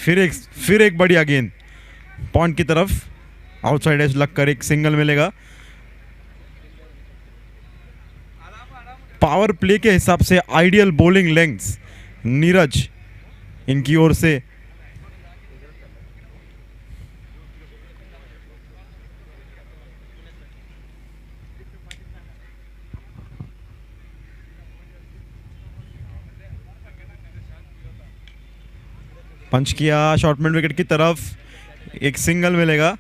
फिर एक बढ़िया गेंद पॉइंट की तरफ, आउटसाइड एज लग कर एक सिंगल मिलेगा। पावर प्ले के हिसाब से आइडियल बॉलिंग लेंथ्स नीरज इनकी ओर से। पंच किया शॉर्ट मिड विकेट की तरफ, एक सिंगल मिलेगा।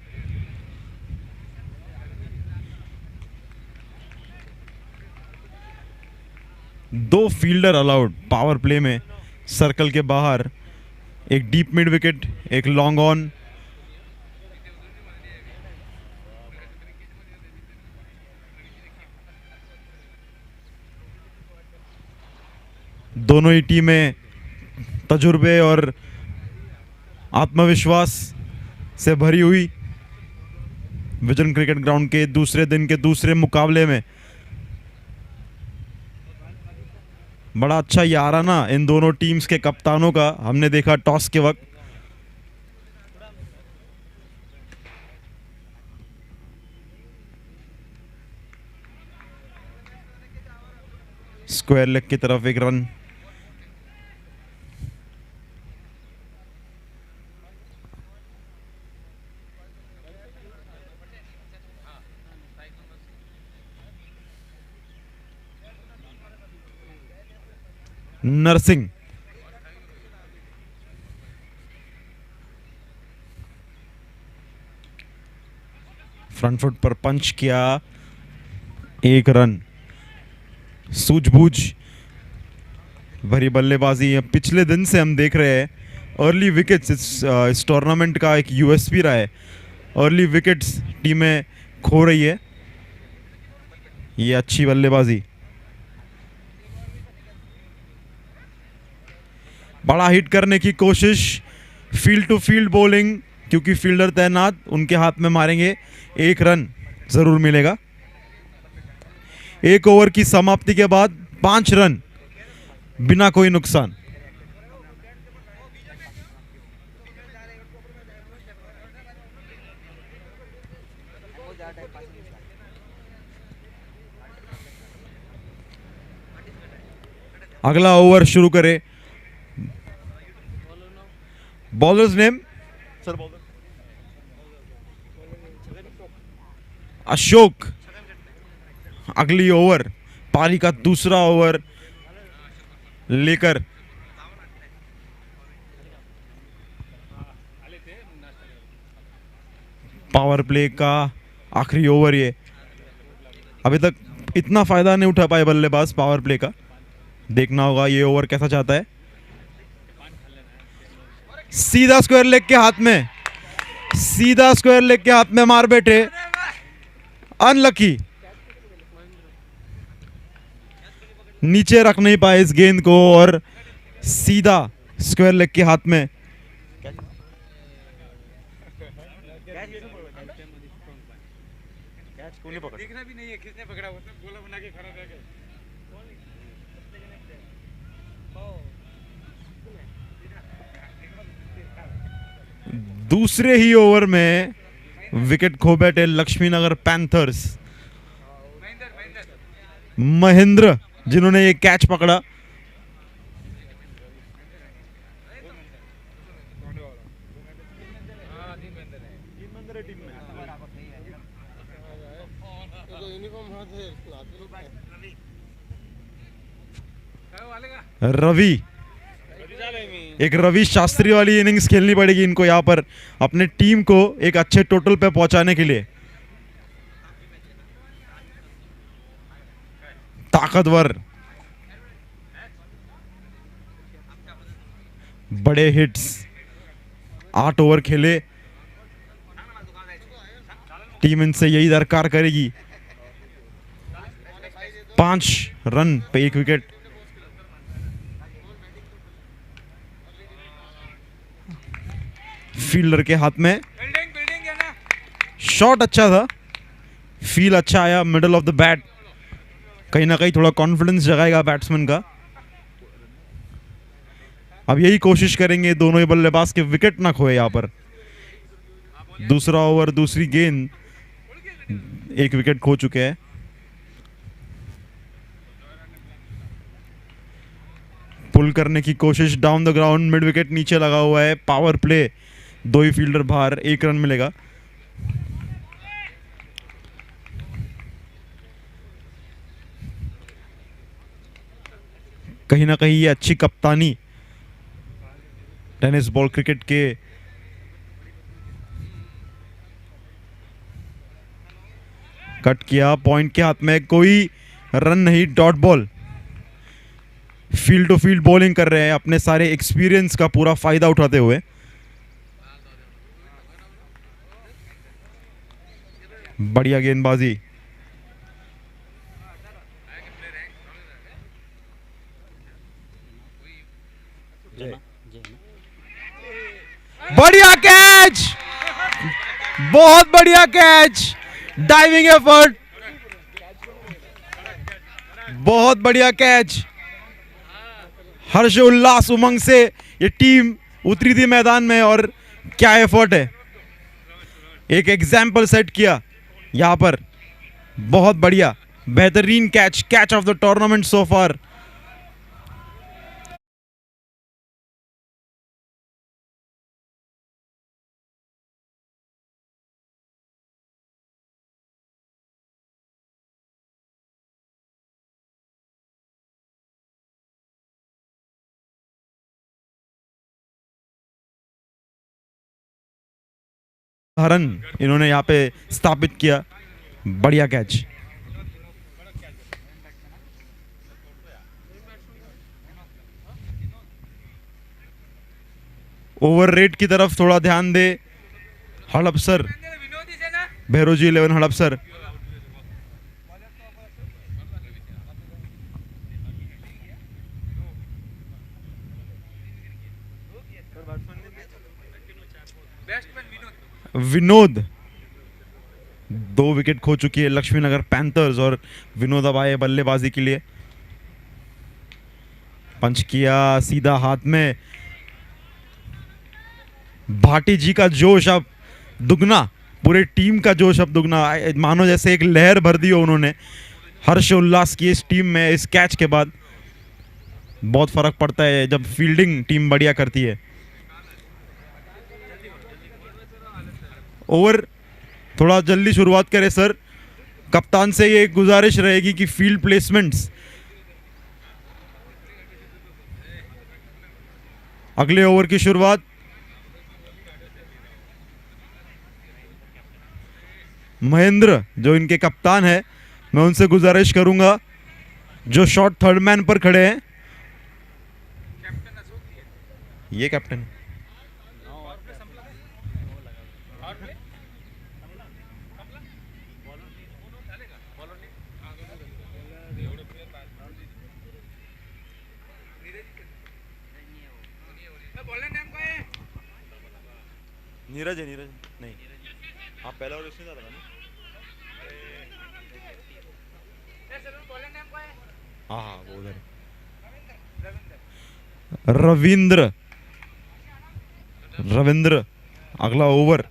दो फील्डर अलाउड पावर प्ले में, सर्कल के बाहर। एक डीप मिड विकेट, एक लॉन्ग ऑन। दोनों ही टीमें तजुर्बे और आत्मविश्वास से भरी हुई विजन क्रिकेट ग्राउंड के दूसरे दिन के दूसरे मुकाबले में। बड़ा अच्छा याराना इन दोनों टीम्स के कप्तानों का हमने देखा टॉस के वक्त। स्क्वायर लेग की तरफ एक रन। नरसिंह फ्रंट फुट पर पंच किया, एक रन। सूझबूझ भरी बल्लेबाजी पिछले दिन से हम देख रहे हैं। अर्ली विकेट्स इस टूर्नामेंट का एक यूएसपी रहा है। अर्ली विकेट्स टीमें खो रही है, ये अच्छी बल्लेबाजी। बड़ा हिट करने की कोशिश, फील्ड टू फील्ड बॉलिंग, क्योंकि फील्डर तैनात, उनके हाथ में मारेंगे, एक रन जरूर मिलेगा। एक ओवर की समाप्ति के बाद 5 रन बिना कोई नुकसान। अगला ओवर शुरू करें। Bowlers name sir, bowler Ashok. अगली ओवर पारी का दूसरा ओवर लेकर पावर प्ले का आखिरी ओवर ये। अभी तक इतना फायदा नहीं उठा पाए बल्लेबाज पावर प्ले का, देखना होगा ये ओवर कैसा चाहता है। सीधा स्क्वायर लेग के हाथ में, सीधा स्क्वायर लेग के हाथ में मार बैठे, अनलकी। नीचे रख नहीं पाए इस गेंद को और सीधा स्क्वायर लेग के हाथ में। देखना भी नहीं है किसने पकड़ा, वो सब गोला बना के खड़ा रह गया। दूसरे ही ओवर में विकेट खो बैठे लक्ष्मीनगर पैंथर्स। महेंद्र जिन्होंने ये कैच पकड़ा। रवि, एक रवि शास्त्री वाली इनिंग्स खेलनी पड़ेगी इनको यहां पर अपने टीम को एक अच्छे टोटल पे पहुंचाने के लिए। ताकतवर, बड़े हिट्स, 8 ओवर खेले, टीम इनसे यही दरकार करेगी। 5 रन पे 1 विकेट। फील्डर के हाथ में शॉट अच्छा था, फील अच्छा आया, मिडल ऑफ द बैट, कहीं ना कहीं थोड़ा कॉन्फिडेंस जगाएगा बैट्समैन का। अब यही कोशिश करेंगे दोनों ही बल्लेबाज के विकेट ना खोए यहाँ पर। दूसरा ओवर, दूसरी गेंद, एक विकेट खो चुके हैं। पुल करने की कोशिश down the ground, mid wicket नीचे लगा हुआ है। पावर प्ले, दो ही फील्डर बाहर, 1 रन मिलेगा। कहीं ना कहीं ये अच्छी कप्तानी टेनिस बॉल क्रिकेट के कट किया, पॉइंट के हाथ में, कोई रन नहीं, dot ball. Field to field bowling कर रहे हैं अपने सारे एक्सपीरियंस का पूरा फायदा उठाते हुए। बढ़िया गेंदबाजी। बढ़िया कैच, बहुत बढ़िया कैच, डाइविंग एफर्ट, बहुत बढ़िया कैच। हर्ष उल्लास उमंग से ये टीम उतरी थी मैदान में और क्या एफर्ट है। एक एग्जाम्पल सेट किया यहां पर, बहुत बढ़िया, बेहतरीन catch, catch of the tournament so far. Run इन्होंने यहाँ पे स्थापित किया, बढ़िया कैच। ओवर रेट की तरफ थोड़ा ध्यान दे हड़पसर, भैरोजी 11 हड़पसर। विनोद, 2 विकेट खो चुकी है लक्ष्मीनगर पैंथर्स और विनोद अब आए बल्लेबाजी के लिए। पंच किया सीधा हाथ में, भाटी जी का जोश अब दुगना, पूरे टीम का जोश अब दुगना, मानो जैसे एक लहर भर दी हो उन्होंने। हर्ष उल्लास की इस टीम में इस कैच के बाद। बहुत फर्क पड़ता है जब फील्डिंग टीम बढ़िया करती है। ओवर थोड़ा जल्दी शुरुआत करें सर, कप्तान से ये गुजारिश रहेगी कि फील्ड प्लेसमेंट्स। अगले ओवर की शुरुआत, महेंद्र जो इनके कप्तान है, मैं उनसे गुजारिश करूंगा जो शॉट थर्ड मैन पर खड़े हैं, ये कैप्टन है, नीरज है, नीरज नहीं, आप पहला और इसमें था ना। हाँ हाँ वो उधर, रविंद्र, रविंद्र अगला ओवर।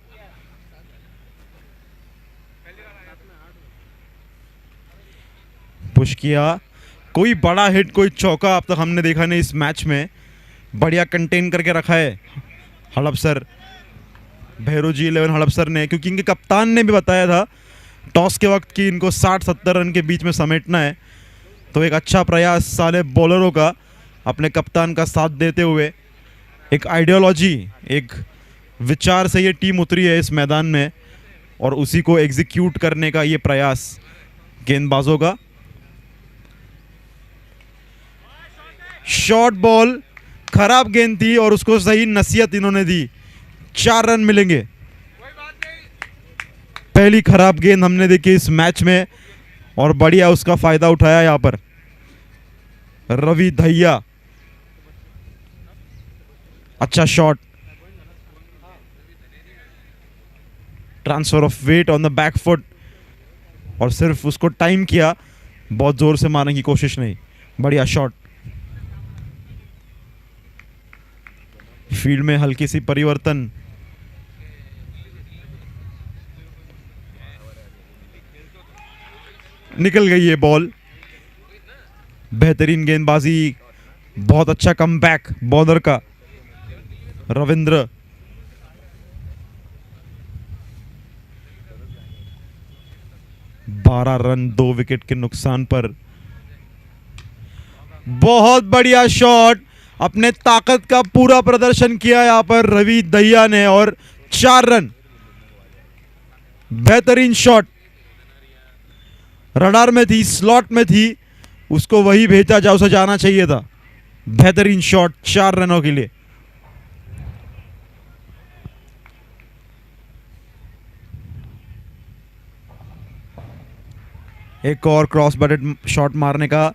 पुश किया, कोई बड़ा हिट, कोई चौका अब तक हमने देखा नहीं इस मैच में। बढ़िया कंटेन करके रखा है हड़पसर, भैरोजी 11 हड़पसर ने, क्योंकि इनके कप्तान ने भी बताया था टॉस के वक्त कि इनको 60-70 रन के बीच में समेटना है। तो एक अच्छा प्रयास साले बॉलरों का अपने कप्तान का साथ देते हुए, एक आइडियोलॉजी, एक विचार से ये टीम उतरी है इस मैदान में और उसी को एग्जीक्यूट करने का ये प्रयास गेंदबाजों का। शॉर्ट बॉल, खराब गेंद थी और उसको सही नसीहत इन्होंने दी। 4 रन मिलेंगे। पहली खराब गेंद हमने देखी इस मैच में और बढ़िया उसका फायदा उठाया यहां पर रवि दहिया। अच्छा shot, transfer off weight on the back foot और सिर्फ उसको टाइम किया, बहुत जोर से मारने की कोशिश नहीं। बढ़िया शॉट। फील्ड में हल्की सी परिवर्तन। निकल गई ये बॉल। बेहतरीन गेंदबाजी, बहुत अच्छा कमबैक बॉलर का। रविंद्र, बारह रन 2 विकेट के नुकसान पर। बहुत बढ़िया शॉट, अपने ताकत का पूरा प्रदर्शन किया यहां पर रवि दहिया ने और 4 रन। बेहतरीन शॉट, रडार में थी, स्लॉट में थी, उसको वही भेजा जा, उसे जाना चाहिए था। बेहतरीन शॉट 4 रनों के लिए। एक और क्रॉस बटेड शॉट मारने का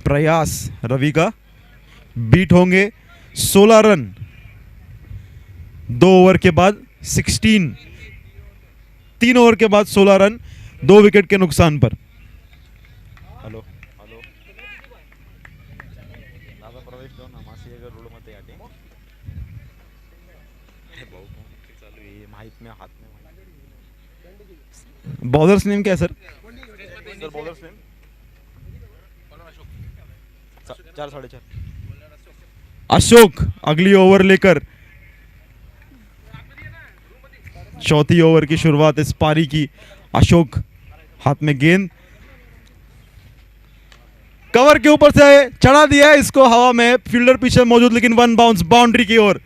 प्रयास रवि का। बीट होंगे 16 रन 2 ओवर के बाद 16, 3 ओवर के बाद 16 रन 2 विकेट के नुकसान पर। हेलो हेलो दादा प्रवेश दो ना मासी अगर रोड मत याटे भाऊ चालू आहे माहित में हाथ में। बॉलर्स नेम क्या है सर? सर बॉलर्स नेम 4 साढ़े 4। अशोक अगली ओवर लेकर, चौथी ओवर की शुरुआत इस पारी की। अशोक हाथ में गेंद, कवर के ऊपर से चढ़ा दिया है इसको हवा में, फील्डर पीछे मौजूद, लेकिन वन बाउंस बाउंड्री की ओर।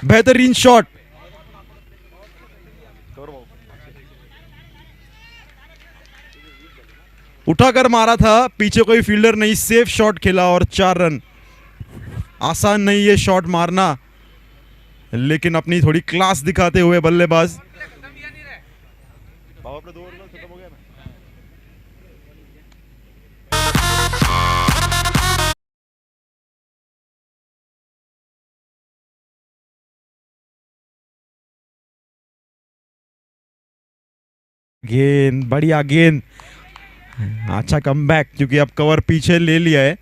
बेहतरीन शॉट, उठाकर मारा था, पीछे कोई फील्डर नहीं, सेफ शॉट खेला और 4 रन। आसान नहीं ये शॉट मारना, लेकिन अपनी थोड़ी क्लास दिखाते हुए बल्लेबाज। गेंद, बढ़िया गेंद, अच्छा कमबैक, क्योंकि अब कवर पीछे ले लिया है।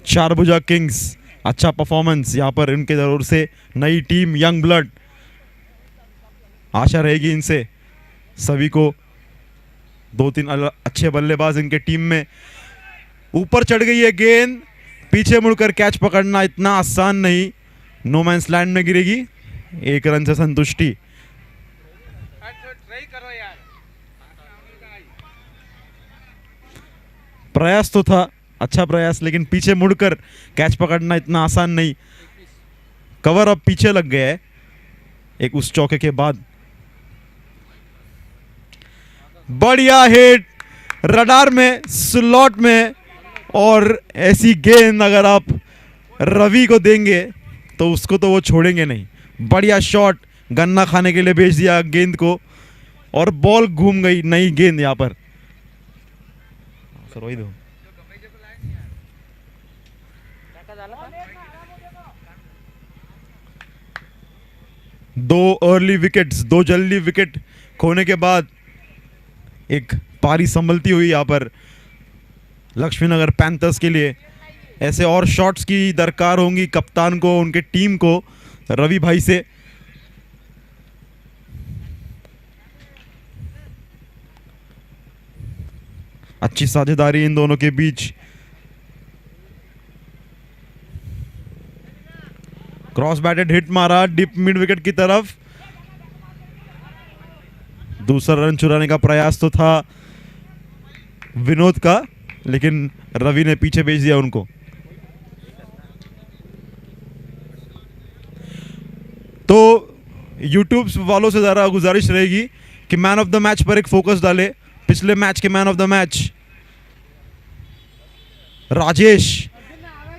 चारभुजा किंग्स अच्छा परफॉर्मेंस यहां पर इनके जरूर से। नई टीम, यंग ब्लड, आशा रहेगी इनसे सभी को। 2-3 अच्छे बल्लेबाज इनके टीम में। ऊपर चढ़ गई है गेंद, पीछे मुड़कर कैच पकड़ना इतना आसान नहीं, नो मैंस लैंड में गिरेगी। 1 रन से संतुष्टि। प्रयास तो था, अच्छा प्रयास, लेकिन पीछे मुड़कर कैच पकड़ना इतना आसान नहीं। कवर अब पीछे लग गया है एक उस चौके के बाद। बढ़िया हिट, रडार में, स्लॉट में, और ऐसी गेंद अगर आप रवि को देंगे तो उसको तो वो छोड़ेंगे नहीं। बढ़िया शॉट, गन्ना खाने के लिए भेज दिया गेंद को और बॉल घूम गई। नई गेंद यहां पर सर वही दो। दो अर्ली विकेट्स, 2 जल्दी विकेट खोने के बाद एक पारी संभलती हुई यहां पर लक्ष्मीनगर पैंथर्स के लिए। ऐसे और शॉट्स की दरकार होंगी कप्तान को, उनके टीम को, रवि भाई से। अच्छी साझेदारी इन दोनों के बीच। क्रॉस बैटेड हिट मारा डीप मिड विकेट की तरफ। दूसरा रन चुराने का प्रयास तो था विनोद का, लेकिन रवि ने पीछे भेज दिया उनको। तो यूट्यूब वालों से जरा गुजारिश रहेगी कि मैन ऑफ द मैच पर एक फोकस डाले। पिछले मैच के man of the match Rajesh,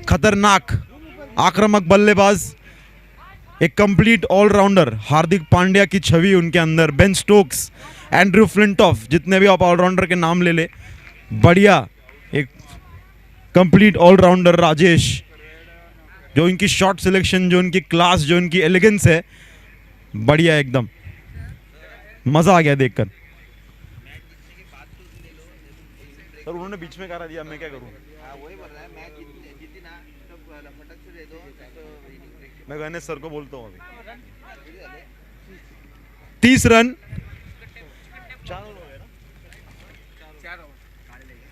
खतरनाक आक्रामक बल्लेबाज, एक कंप्लीट ऑलराउंडर, हार्दिक पांड्या की छवि उनके अंदर। बेन स्टोक्स, एंड्रयू फ्लिंटॉफ, जितने भी आप ऑलराउंडर के नाम ले ले, बढ़िया एक कंप्लीट ऑलराउंडर राजेश। जो इनकी शॉट सिलेक्शन, जो इनकी क्लास, जो इनकी एलिगेंस है, बढ़िया एकदम, मजा आ गया देखकर। सर उन्होंने बीच में करा दिया, मैं क्या करूं? वही बोल रहा है, मैच जीती ना, मैं गणेश सर को बोलता हूँ अभी। 30 रन,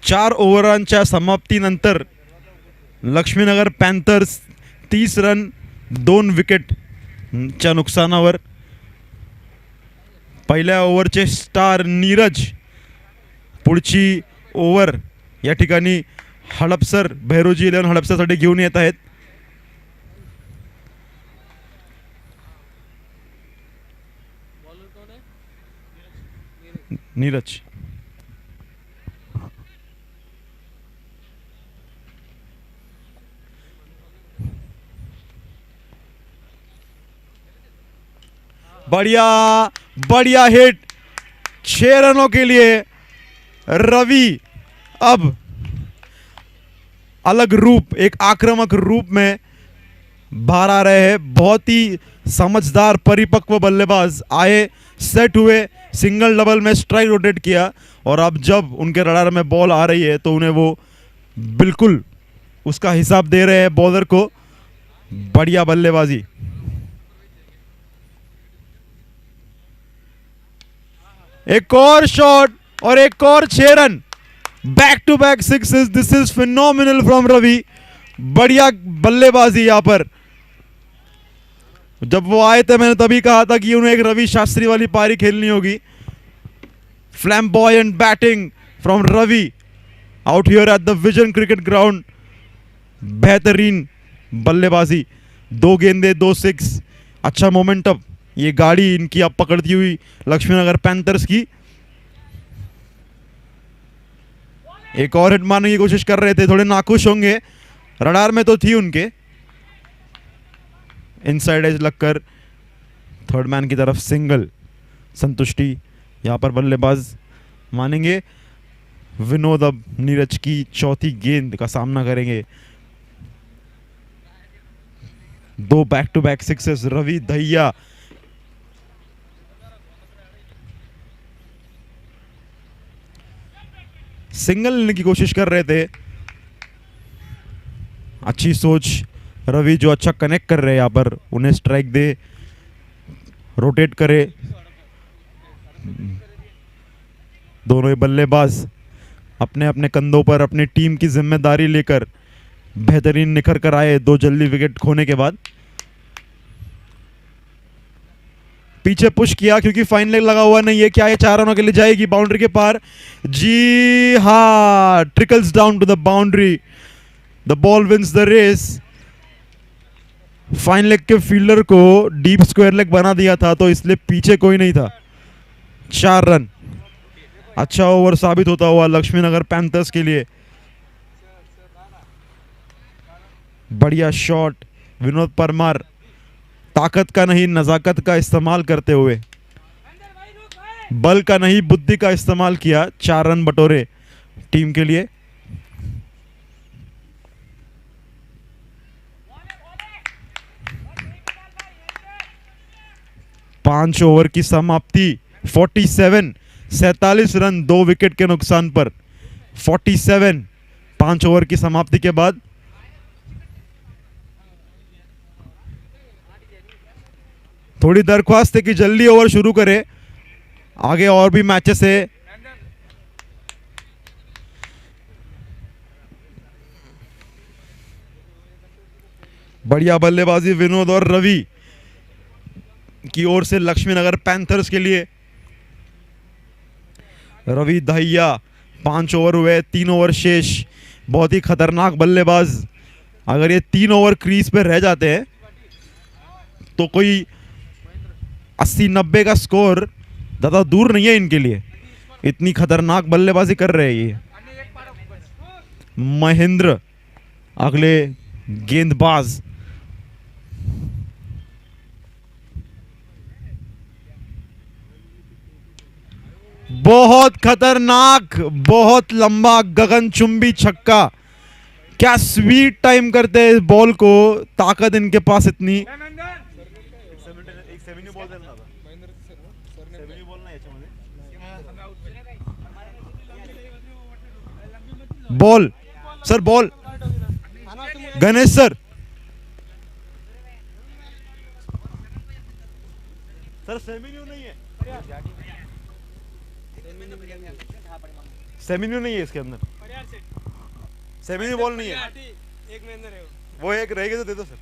4 ओव्हरांच्या समाप्तीनंतर लक्ष्मीनगर पॅन्थर्स 30 रन 2 विकेटच्या नुकसानावर पहिल्या ओव्हरचे स्टार नीरज पुढची ओव्हर या ठिकाणी हडपसर भैरोजी 11 हडपसरसाठी घेऊन येत आहेत. नीरज बढ़िया बढ़िया हिट, 6 रनों के लिए रवि अब अलग रूप, एक आक्रामक रूप में बाहर आ रहे हैं. बहुत ही समझदार परिपक्व बल्लेबाज आए, सेट हुए, सिंगल डबल में स्ट्राइक रोटेट किया और अब जब उनके रडार में बॉल आ रही है तो उन्हें वो बिल्कुल उसका हिसाब दे रहे हैं बॉलर को. बढ़िया बल्लेबाजी. एक और शॉट और एक और 6 run. Back to back sixes. This is phenomenal from Ravi. बढ़िया बल्लेबाजी यहां पर. जब वो आए थे मैंने तभी कहा था कि उन्हें एक रवि शास्त्री वाली पारी खेलनी होगी. Flamboyant batting from Ravi out here at the vision cricket ground. बेहतरीन बल्लेबाजी. 2 गेंदे 2 सिक्स. अच्छा मोमेंटम. ये गाड़ी इनकी अब पकड़ती हुई लक्ष्मीनगर पैंथर्स की. एक और हिट मारने की कोशिश कर रहे थे, थोड़े नाखुश होंगे. रडार में तो थी उनके. इनसाइड एज लगकर थर्ड मैन की तरफ सिंगल. संतुष्टि यहां पर बल्लेबाज मानेंगे. विनोद अब नीरज की चौथी गेंद का सामना करेंगे. 2 back to back sixes. Ravi Dahiya single लेने की कोशिश कर रहे थे. अच्छी सोच रवि जो अच्छा कनेक्ट कर रहे हैं यहां पर. उन्हें स्ट्राइक दे, रोटेट करे. दोनों ही बल्लेबाज अपने अपने कंधों पर अपनी टीम की जिम्मेदारी लेकर बेहतरीन निखर कर आए 2 जल्दी विकेट खोने के बाद. पीछे पुश किया क्योंकि फाइन लेग लगा हुआ नहीं है. क्या ये 4 रनों के लिए जाएगी बाउंड्री के पार? जी हाँ, trickles down to the boundary. The ball wins the race. Fine leg के फील्डर को डीप स्क्वायर लेग बना दिया था तो इसलिए पीछे कोई नहीं था. 4 रन. अच्छा ओवर साबित होता हुआ लक्ष्मीनगर पैंथर्स के लिए. बढ़िया शॉट विनोद परमार. ताकत का नहीं नजाकत का इस्तेमाल करते हुए, बल का नहीं बुद्धि का इस्तेमाल किया. 4 रन बटोरे टीम के लिए. पांच ओवर की समाप्ति. 47 रन 2 विकेट के नुकसान पर. 47 5 ओवर की समाप्ति के बाद. थोड़ी दरख्वास्त है कि जल्दी ओवर शुरू करे. आगे और भी मैचेस है. बढ़िया बल्लेबाजी विनोद और रवि की ओर से लक्ष्मीनगर पैंथर्स के लिए. रवि दहिया 5 ओवर हुए, 3 ओवर शेष. बहुत ही खतरनाक बल्लेबाज. अगर ये 3 ओवर क्रीज पे रह जाते हैं तो कोई 80-90 का स्कोर ज़्यादा दूर नहीं है इनके लिए. इतनी खतरनाक बल्लेबाजी कर रहे हैं ये. महेंद्र अगले गेंदबाज. बहुत खतरनाक, बहुत लंबा गगनचुंबी छक्का. क्या स्वीट टाइम करते हैं इस बॉल को. ताकत इनके पास इतनी. Bal sir, Bal Ganesh sir. Sir सेमिन्यू नहीं है, सेमिन्यू नहीं है इसके अंदर, सेमिन्यू बॉल नहीं है, एक में अंदर है वो एक रहेगी तो दे दो सर।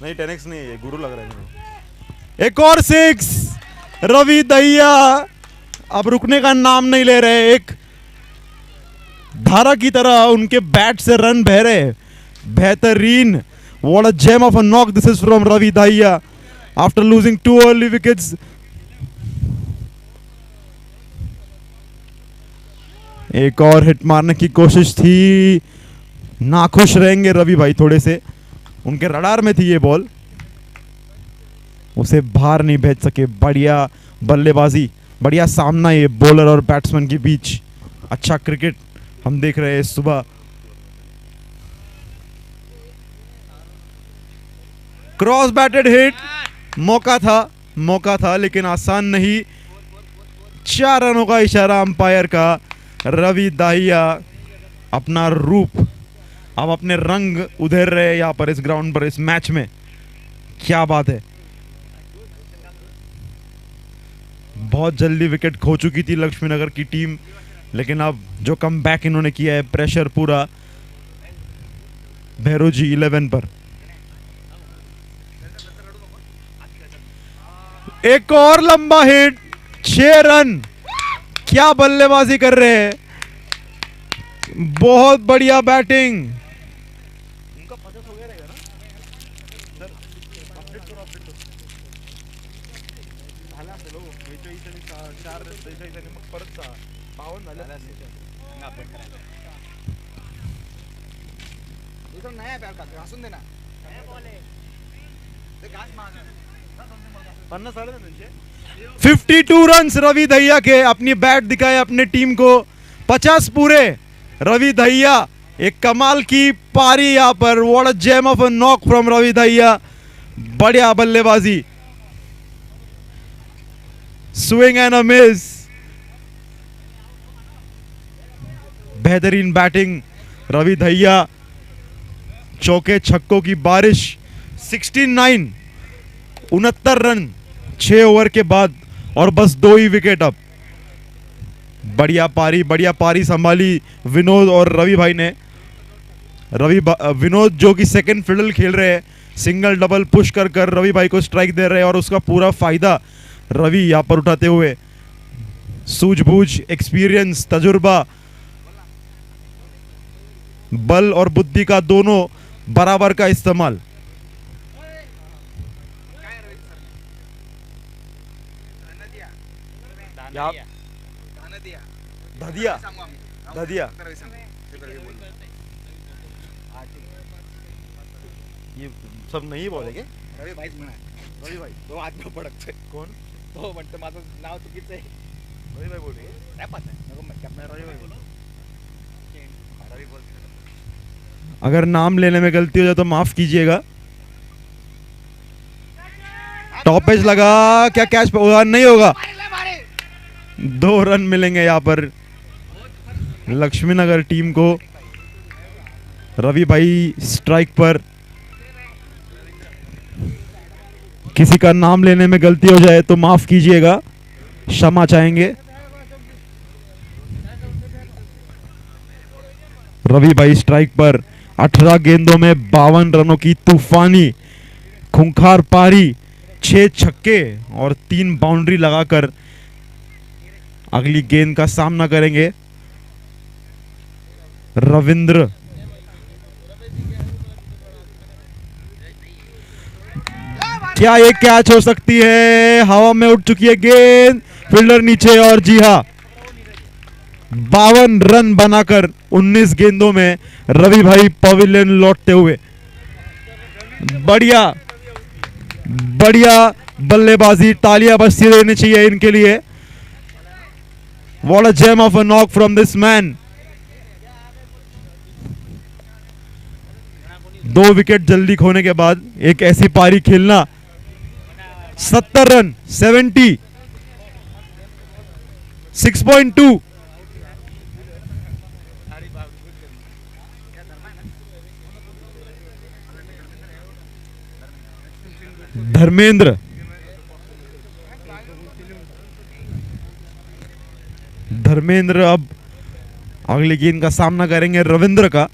नहीं 10x नहीं है, ये गुरु लग रहा है मेरे। एक और 6 रवि दहिया अब रुकने का नाम नहीं ले रहे, एक धारा की तरह उनके बैट से रन बह रहे, बेहतरीन। What a gem of a knock this is from Ravi Dahiya after losing 2 early wickets. एक और हिट मारने की कोशिश थी, नाखुश रहेंगे रवि भाई थोड़े से, उनके रडार में थी ये बॉल, उसे बाहर नहीं भेज सके। बढ़िया बल्लेबाजी, बढ़िया सामना ये बॉलर और बैट्समैन के बीच, अच्छा क्रिकेट हम देख रहे हैं सुबह। क्रॉस बैटेड हिट, मौका था लेकिन आसान नहीं। 4 रनों का इशारा अंपायर का। रवि दहिया अपना रूप, अब अपने रंग उधेर रहे यहाँ पर इस ग्राउंड पर, इस मैच में। क्या बात है, बहुत जल्दी विकेट खो चुकी थी लक्ष्मीनगर की टीम, लेकिन अब जो कम बैक इन्होंने किया है, प्रेशर पूरा भैरोजी 11 पर। एक और लंबा हिट, 6 रन। क्या बल्लेबाजी कर रहे हैं, बहुत बढ़िया बैटिंग। नया प्यार का घासून देना, 52 रन्स रवि दहिया के, अपनी बैट दिखाए अपने टीम को, 50 पूरे। रवि दहिया, एक कमाल की पारी यहां पर। What a gem of a knock from Ravi Dahiya, बढ़िया बल्लेबाजी, स्विंग एंड अ मिस, बेहतरीन बैटिंग रवि दहिया। चौके छक्कों की बारिश, 69 रन 6 ओवर के बाद, और बस 2 ही विकेट अब। बढ़िया पारी संभाली विनोद और रवि भाई ने। विनोद जो कि सेकंड फिडल खेल रहे हैं, सिंगल डबल पुश कर रवि भाई को स्ट्राइक दे रहे हैं, और उसका पूरा फायदा रवि यहां पर उठाते हुए। सूझबूझ, एक्सपीरियंस, तजुर्बा, बल और बुद्धि का दोनों बराबर का इस्तेमाल। धदिया ये सब नाही बोलायचे. रवी भाईच म्हणा. रवी भाई तो आत्म पडकतोय. कोण? तो म्हणतो माझं नाव चुकीचं आहे. रवी भाई बोलते काय पता नको मैं क्या रवी भाई बोलो. रवी बोल. अगर नाम लेने में गलती हो जाए तो माफ कीजिएगा. टॉप एज लगा, क्या कैच होगा? नहीं होगा. 2 रन मिलेंगे यहाँ पर लक्ष्मीनगर टीम को. रवि भाई स्ट्राइक पर. किसी का नाम लेने में गलती हो जाए तो माफ कीजिएगा, क्षमा चाहेंगे. रवि भाई स्ट्राइक पर. 18 गेंदों में 52 रनों की तूफानी खूंखार पारी, 6 छक्के और 3 बाउंड्री लगाकर अगली गेंद का सामना करेंगे रविंद्र. क्या ये कैच हो सकती है? हवा में उठ चुकी है गेंद, फील्डर नीचे. और जी हां, 52 रन बनाकर 19 गेंदों में रवि भाई पवेलियन लौटते हुए. बढ़िया बढ़िया बल्लेबाजी, तालियां बजती रहनी चाहिए इनके लिए. What a gem of a knock from this man. 2 wicket जल्दी खोने के बाद एक ऐसी पारी खेलना. 70 रन, 70, 6.2. धर्मेंद्र, धर्मेंद्र अब अगली गेंद का सामना करेंगे रविंद्र का।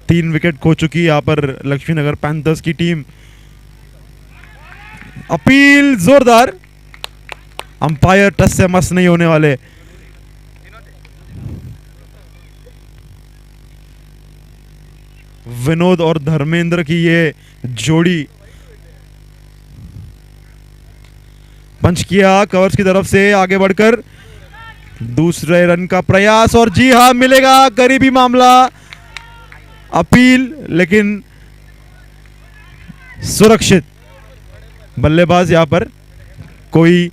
तीन विकेट खो चुकी है यहाँ पर लक्ष्मीनगर पैंथर्स की टीम। अपील जोरदार, अंपायर टच से मस नहीं होने वाले। विनोद और धर्मेंद्र की ये जोड़ी। पंच किया कवर्स की तरफ से, आगे बढ़कर दूसरे रन का प्रयास और जी हां मिलेगा, करीबी मामला। अपील लेकिन सुरक्षित। बल्लेबाज यहां पर कोई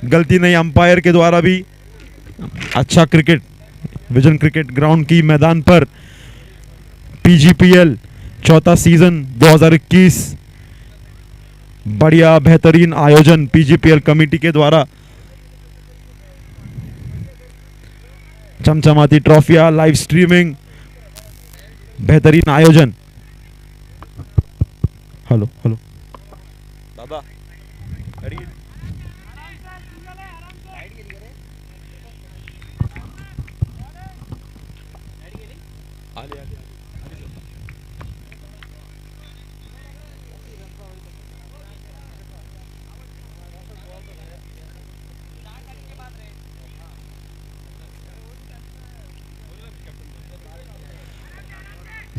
गलती नहीं अंपायर के द्वारा भी। अच्छा क्रिकेट, विजन क्रिकेट ग्राउंड की मैदान पर पीजीपीएल चौथा सीजन 2021 बढ़िया बेहतरीन आयोजन पीजीपीएल कमेटी के द्वारा। चमचमाती ट्रॉफियां, लाइव स्ट्रीमिंग, बेहतरीन आयोजन। हेलो हेलो दादा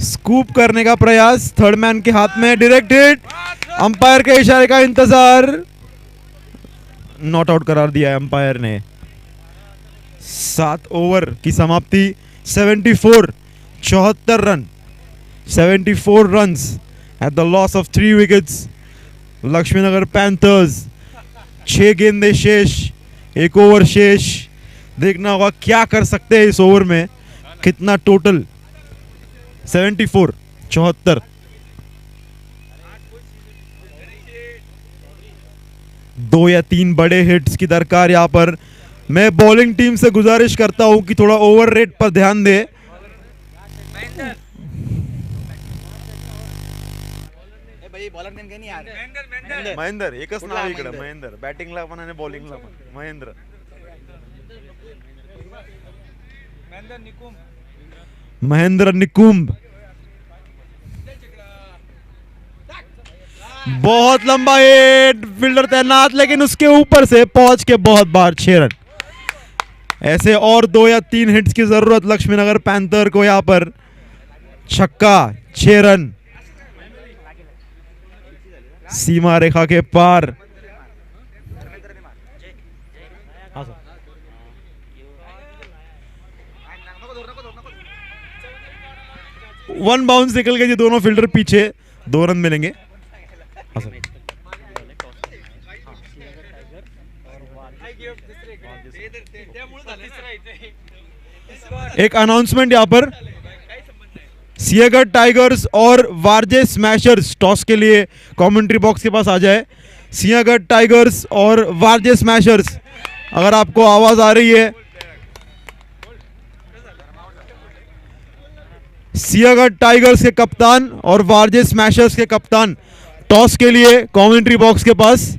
स्कूप करने का प्रयास, थर्ड मैन के हाथ में, डायरेक्ट हिट। अंपायर के इशारे का इंतजार, नॉट आउट करार दिया है अंपायर ने। 7 ओवर की समाप्ति, 74 run, 74 runs at the loss of 3 wickets. Laxmi Nagar panthers 6 गेंदें शेष, 1 ओवर शेष। देखना होगा क्या कर सकते हैं इस ओवर में, कितना टोटल। 74 74। दो या तीन बड़े हिट्स की दरकार यहां पर। मैं बॉलिंग टीम से गुजारिश करता हूं कि थोड़ा ओवर रेट पर ध्यान दे। भाई बॉलर नेम नहीं यार, महेंद्र एकच नाव इकडे, महेंद्र बॅटिंगला पण आणि बॉलिंगला पण महेंद्र। महेंद्र निकुंब बहुत लंबा हिट, फील्डर तैनात, लेकिन उसके ऊपर से पहुंच के बहुत बार 6 रन। ऐसे और 2 या 3 हिट्स की जरूरत लक्ष्मीनगर पैंथर को यहां पर। छक्का, 6 रन, सीमा रेखा के पार। वन बाउंस निकल गए जी, दोनों फील्डर पीछे, 2 रन मिलेंगे। एक अनाउंसमेंट यहां पर, सियागढ़ टाइगर्स और वारजे स्मैशर्स टॉस के लिए कमेंट्री बॉक्स के पास आ जाए। सियागढ़ टाइगर्स और वारजे स्मैशर्स, अगर आपको आवाज आ रही है। सियागढ़ टाइगर्स के कप्तान और वारजे स्मैशर्स के कप्तान टॉस के लिए कमेंट्री बॉक्स के पास।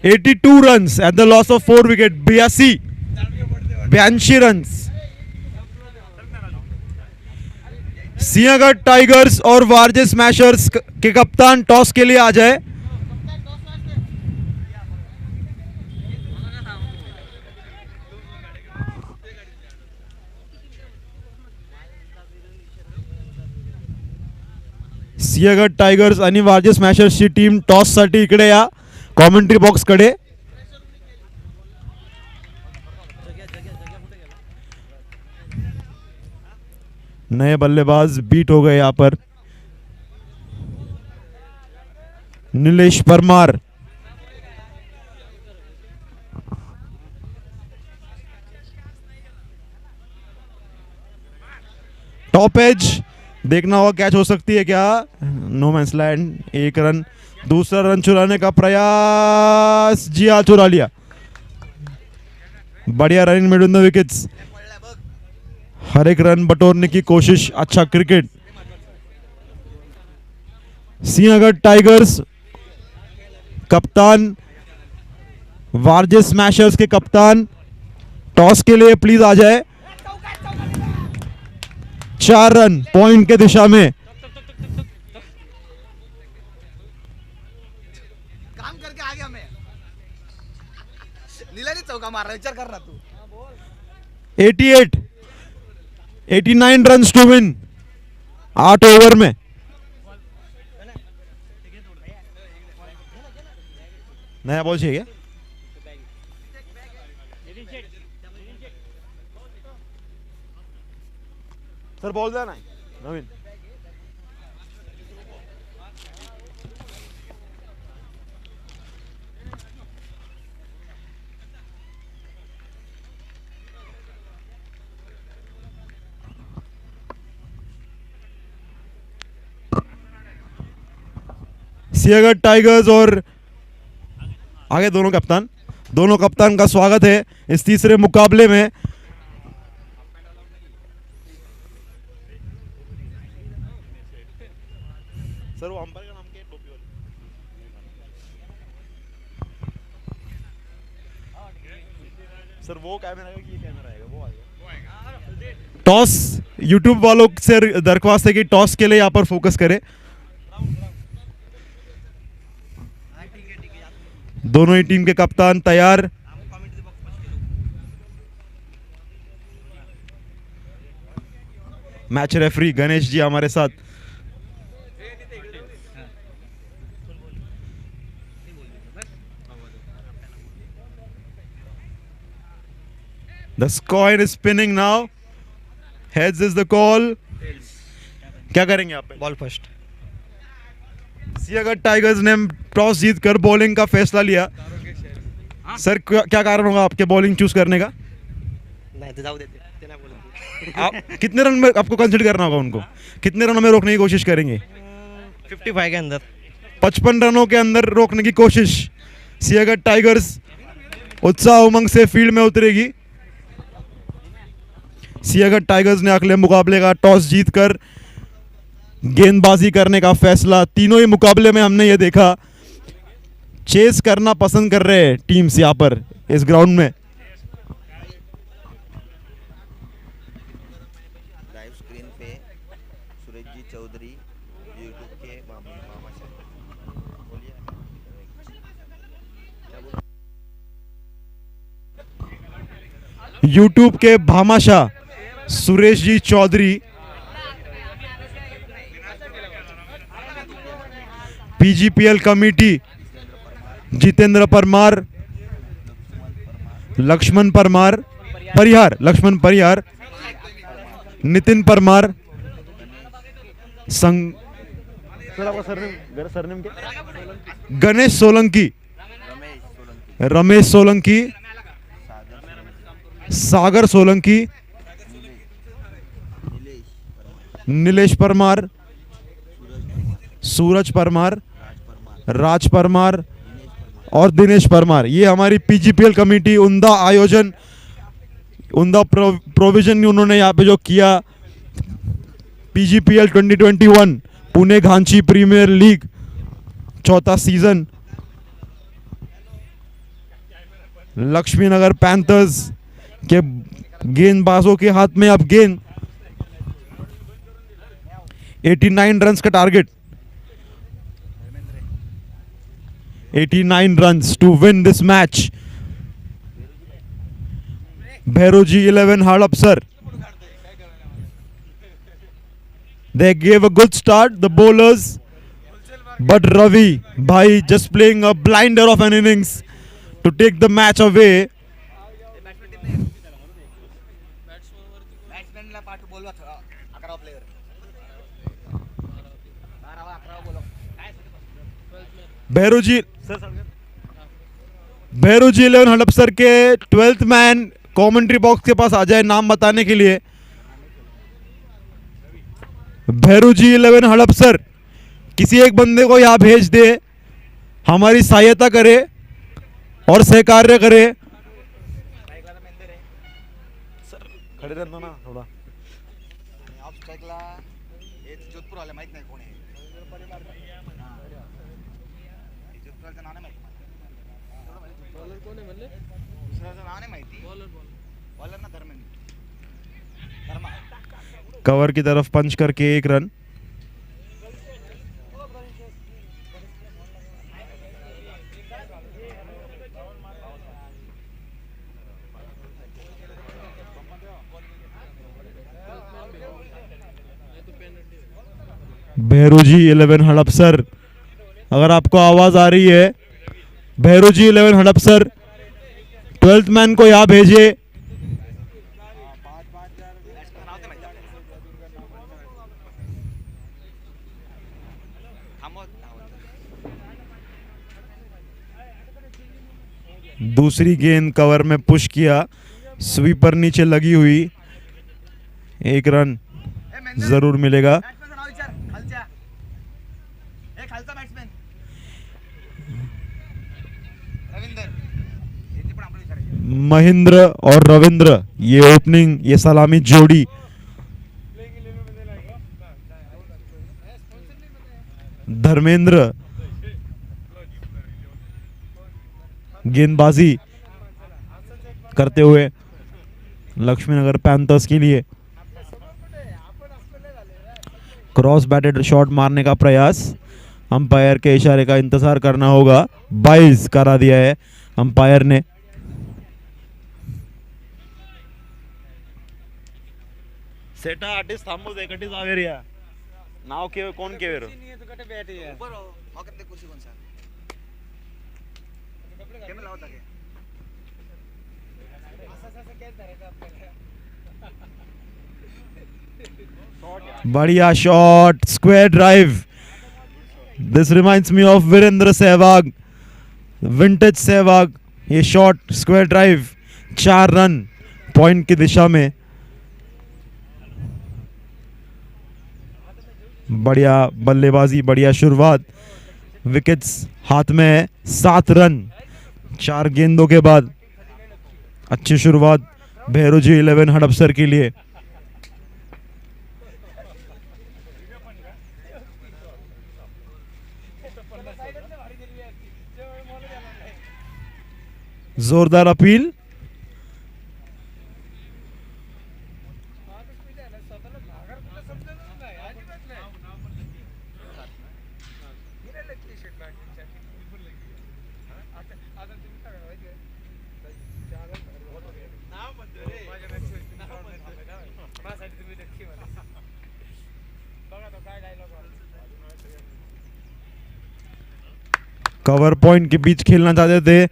$82 runs at the loss of 4 wicket, 82 runs. Sinhagad Tigers और वारजे स्मैशर्स के कप्तान टॉस के लिए आ जाए। सियागढ़ टाइगर्स आणि वारजे स्मॅशर्सची टीम टॉस साठी इकडे या कॉमेंट्री बॉक्स कडे। नए बल्लेबाज बीट हो गए यहां पर। नीलेश परमार, टॉप एज देखना होगा कैच हो सकती है क्या। No man's land, 1 run. दूसरा रन चुराने का प्रयास, जी हाँ चुरा लिया। बढ़िया run in mid the wickets. हर एक रन बटोरने की कोशिश। अच्छा क्रिकेट। सिंहगढ़ टाइगर्स कप्तान, वारजे स्मैशर्स के कप्तान, टॉस के लिए प्लीज आ जाए। 4 रन पॉइंट के दिशा में। काम करके आ गया मैं। नीला नहीं चौका मार रहा, विचार कर रहा तू। 88 89 रन टू विन 8 ओवर में। नया बॉल चाहिए क्या? सर बॉल देना है नवीन। सिंहगढ़ टाइगर्स और आगे दोनों कप्तान का स्वागत है इस तीसरे मुकाबले में। सर वो अंपायर का नाम क्या है? टोपी वाले। सर वो कैमरा आएगा कि ये कैमरा आएगा? वो आएगा। टॉस यूट्यूब वालों से दरख्वास्त है कि टॉस के लिए यहाँ पर फोकस करें। दोनों ही टीम के कप्तान तैयार। मैच रेफरी गणेश जी हमारे साथ। The coin is spinning now. Heads is the call. क्या करेंगे आप? Ball first. सिंहगढ़ टाइगर्स ने टॉस जीतकर बॉलिंग का फैसला लिया। सर क्या कारण होगा आपके बॉलिंग चूज करने का? नहीं तो जाओ देते तेना बोल। आप कितने रन में आपको कंसीडर करना होगा उनको? कितने रनों में रोकने की कोशिश करेंगे? 55 के अंदर। 55 रनों के अंदर रोकने की कोशिश। सिंहगढ़ टाइगर्स उत्साह उमंग से फील्ड में उतरेगी। सिंहगढ़ टाइगर्स ने अगले मुकाबले का टॉस जीतकर गेंदबाजी करने का फैसला। तीनों ही मुकाबले में हमने ये देखा चेस करना पसंद कर रहे हैं टीम्स यहाँ पर इस ग्राउंड में। लाइव स्क्रीन पे सुरेश जी चौधरी यूट्यूब के मामा बोलिए। यूट्यूब के भामाशाह सुरेश जी चौधरी, पीजीपीएल कमेटी जितेंद्र परमार, लक्ष्मण परिहार, नितिन परमार, सरनेम क्या? गणेश सोलंकी, रमेश सोलंकी, सागर सोलंकी, नीलेश परमार, सूरज परमार, राज परमार और दिनेश परमार। ये हमारी पीजीपीएल कमेटी उमदा आयोजन, उमदा प्रोविजन उन्होंने यहाँ पे जो किया। PGPL 2021 Pune Ghanchi premier league 4था सीजन। लक्ष्मीनगर पैंथर्स के गेंदबाजों के हाथ में अब गेंद। 89 रन्स का target. 89 runs to win this match. Bhairoji 11 Hadapsar. They gave a good start, the bowlers, but Ravi Bhai just playing a blinder of an innings to take the match away. बॅट्समॅनला पाठ बोलवा 11 player. 12 11 बोलो। भैरोजी 11 हड़पसर के 12th man commentary box के पास आ जाए नाम बताने के लिए। भैरू जी 11 हड़पसर, किसी एक बंदे को यहाँ भेज दे, हमारी सहायता करे और सहकार्य करे। खड़े रहना ना थोड़ा। ऑफ स्ट्राईकला हे जोधपूर आले माहित नाही कोण आहे. जोधपूरचं नाव नाही माहिती बॉलर कोण आहे म्हणले, दुसऱ्याचं नाव नाही माहिती. बॉलर ना धर्मा. कवर की तरफ पंच करके 1 रन। भैरू जी 11 हड़पसर, अगर आपको आवाज आ रही है, भैरू जी 11 हड़पसर 12th मैन को यहाँ भेजे। दूसरी गेंद कवर में पुश किया, स्वीपर नीचे लगी हुई, 1 रन जरूर मिलेगा। बॅट्समॅनचं नाव विचार खालच्या, हे खालचा बॅट्समॅन रविंदर, याची पण आपण विचारायची. महेंद्र और रविंद्र, ये ओपनिंग, ये सलामी जोड़ी। धर्मेंद्र गेंदबाजी करते हुए लक्ष्मीनगर पैंथर्स के लिए। क्रॉस बैटेड शॉट मारने का प्रयास, अंपायर के इशारे का इंतजार करना होगा। 22 करा दिया है अंपायर ने। सेटा आर्टिस्ट थांबू दे, कटी जावेरिया नाव के कोण केवेरो ऊपर हॉकरते कुर्सी कोण सर केम लावता के बढ़िया shot, square drive. This reminds me of Virender Sehwag, vintage Sehwag. ये शॉट स्क्वायर ड्राइव, 4 रन पॉइंट की दिशा में। बढ़िया बल्लेबाजी, बढ़िया शुरुआत, विकेट्स हाथ में है। 7 रन 4 गेंदों के बाद, अच्छी शुरुआत भैरू जी 11 हड़पसर के लिए। जोरदार अपील, कवर पॉइंट के बीच खेलना चाहते थे,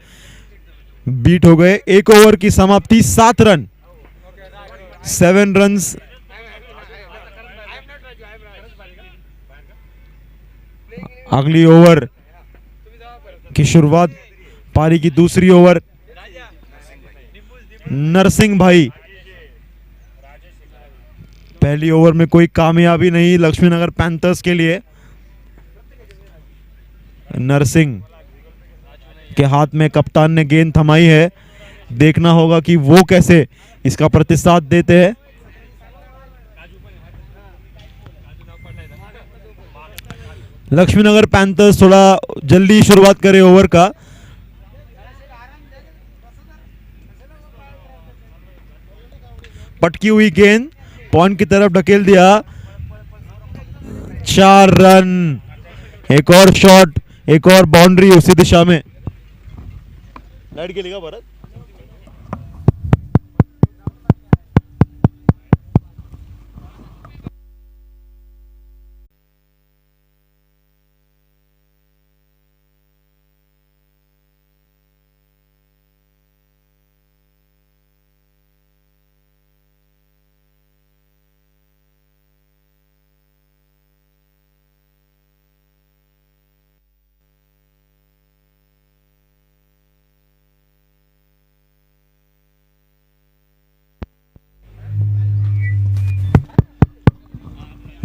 बीट हो गए। 1 ओवर की समाप्ति, 7 रन, 7 रन्स। अगली ओवर की शुरुआत, पारी की दूसरी ओवर। नरसिंह भाई, पहली ओवर में कोई कामयाबी नहीं लक्ष्मीनगर पैंथर्स के लिए। नरसिंह के हाथ में कप्तान ने गेंद थमाई है, देखना होगा कि वो कैसे इसका प्रतिसाद देते हैं। लक्ष्मीनगर पैंथर्स थोड़ा जल्दी शुरुआत करे ओवर का। पटकी हुई गेंद पॉइंट की तरफ ढकेल दिया, 4 रन। एक और शॉट, एक और बाउंड्री उसी दिशा में। लाइट गेली का परत?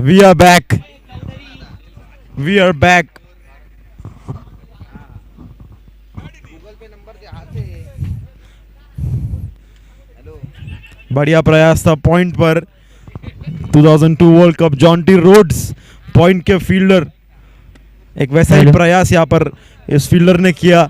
We are back. We are back. Google पे नंबर दे हाथ से। हेलो बढ़िया प्रयास था पॉइंट पर। 2002 world cup Jonty Rhodes point के फील्डर। एक वैसा ही प्रयास यहाँ पर इस फील्डर ने किया।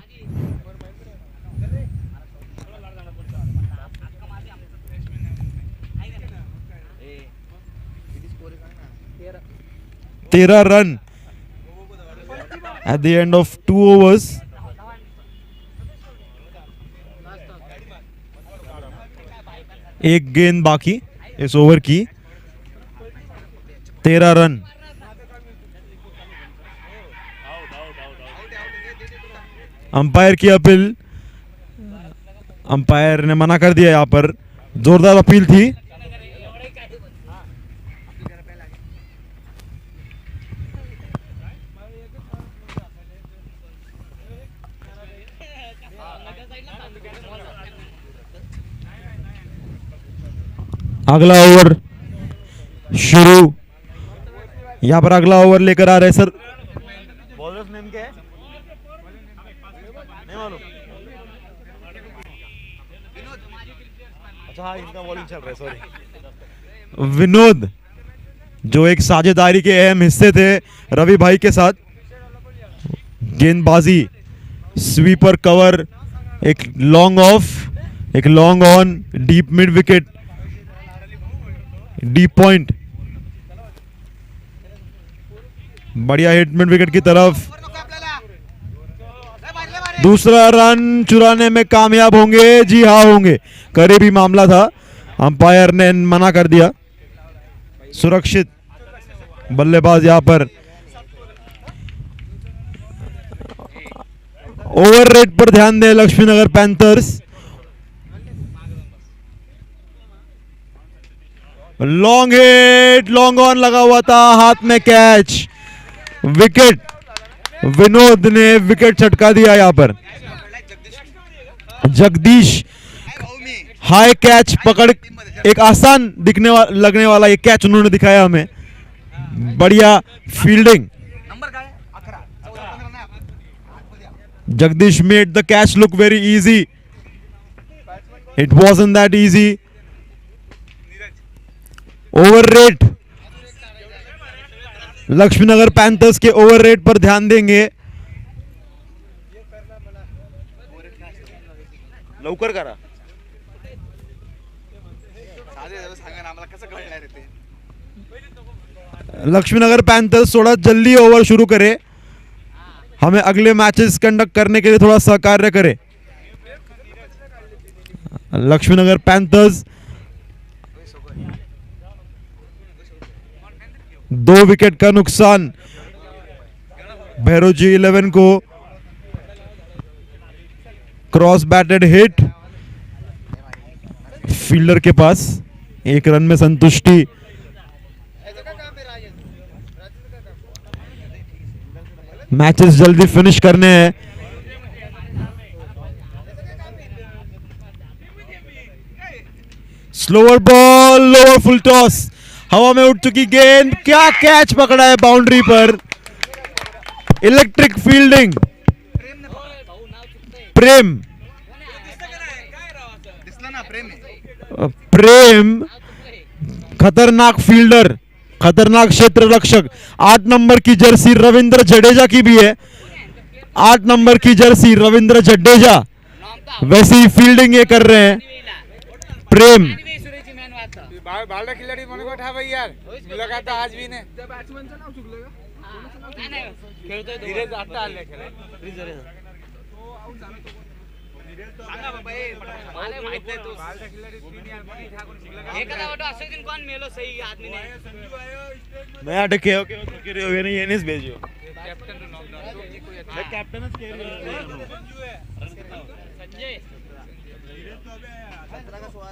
तेरह run at the end of 2 overs. एक गेंद बाकी इस ओवर की। 13 रन। अंपायर की अपील, अंपायर ने मना कर दिया। यहाँ पर जोरदार अपील थी। अगला ओवर शुरू। यहाँ पर अगला ओवर लेकर आ रहे सर। बॉलर्स नेम क्या है? नहीं मालूम। अच्छा हाँ, इनका बॉलिंग चल रहा है, सॉरी। विनोद, जो एक साझेदारी के अहम हिस्से थे रवि भाई के साथ। गेंदबाजी, स्वीपर कवर, एक लॉन्ग ऑफ, एक long on, deep mid wicket, deep point. बढ़िया हिट मिड विकेट की तरफ। दूसरा रन चुराने में कामयाब होंगे? जी हाँ होंगे। करीबी मामला था, अंपायर ने मना कर दिया। सुरक्षित बल्लेबाज यहां पर। ओवर रेट पर ध्यान दें Laxmi Nagar panthers. Long hit, long on लगा हुआ था, हाथ में कैच, विकेट। विनोद ने विकेट छटका दिया यहां पर। जगदीश हाई कैच पकड़, एक आसान लगने वाला ये कैच उन्होंने दिखाया हमें। बढ़िया fielding. Jagdish made the catch look very easy. It wasn't that easy. Over rate, Laxmi Nagar Panthers के ओवर रेट पर ध्यान देंगे। लवकर करा। लक्ष्मीनगर पैंथर्स थोड़ा जल्दी ओवर शुरू करे, हमें अगले मैचेस कंडक्ट करने के लिए थोड़ा सहकार्य करे। लक्ष्मीनगर पैंथर्स 2 विकेट का नुकसान। भैरोजी 11 को क्रॉस बैटेड हिट, फील्डर के पास 1 रन में संतुष्टि। मैचेस जल्दी फिनिश करने हैं। Slower ball, lower full toss, हवा में उठ चुकी गेंद, क्या कैच पकड़ा है बाउंड्री पर। Electric fielding. प्रेम, प्रेम खतरनाक फील्डर, खतरनाक क्षेत्र रक्षक। 8 नंबर की जर्सी रविंद्र जडेजा की भी है। 8 नंबर की जर्सी रविंद्र जडेजा, वैसी ही फील्डिंग ये कर रहे हैं। प्रेम बालडा खिलाड़ी मन को ठा भाई यार मुलाकात आज भी ने बॅट्समनचं नाव चुकलं का? नाही खेळतोय धीरज आता आले खेळाय प्लीज जरे सांगा बाबा ए मला माहित नाही तो बालडा खिलाड़ी सीनियर कोणी ठा कोणी चुकलं का? एखादा ऑटो असं दिन कोण मेलो सही आदमी ने संजू आयो मैं अटके हो के रहे हो ये नहीं, ये नहीं भेजियो कैप्टन नो नॉक कोई मैं कैप्टन के संजू है संजय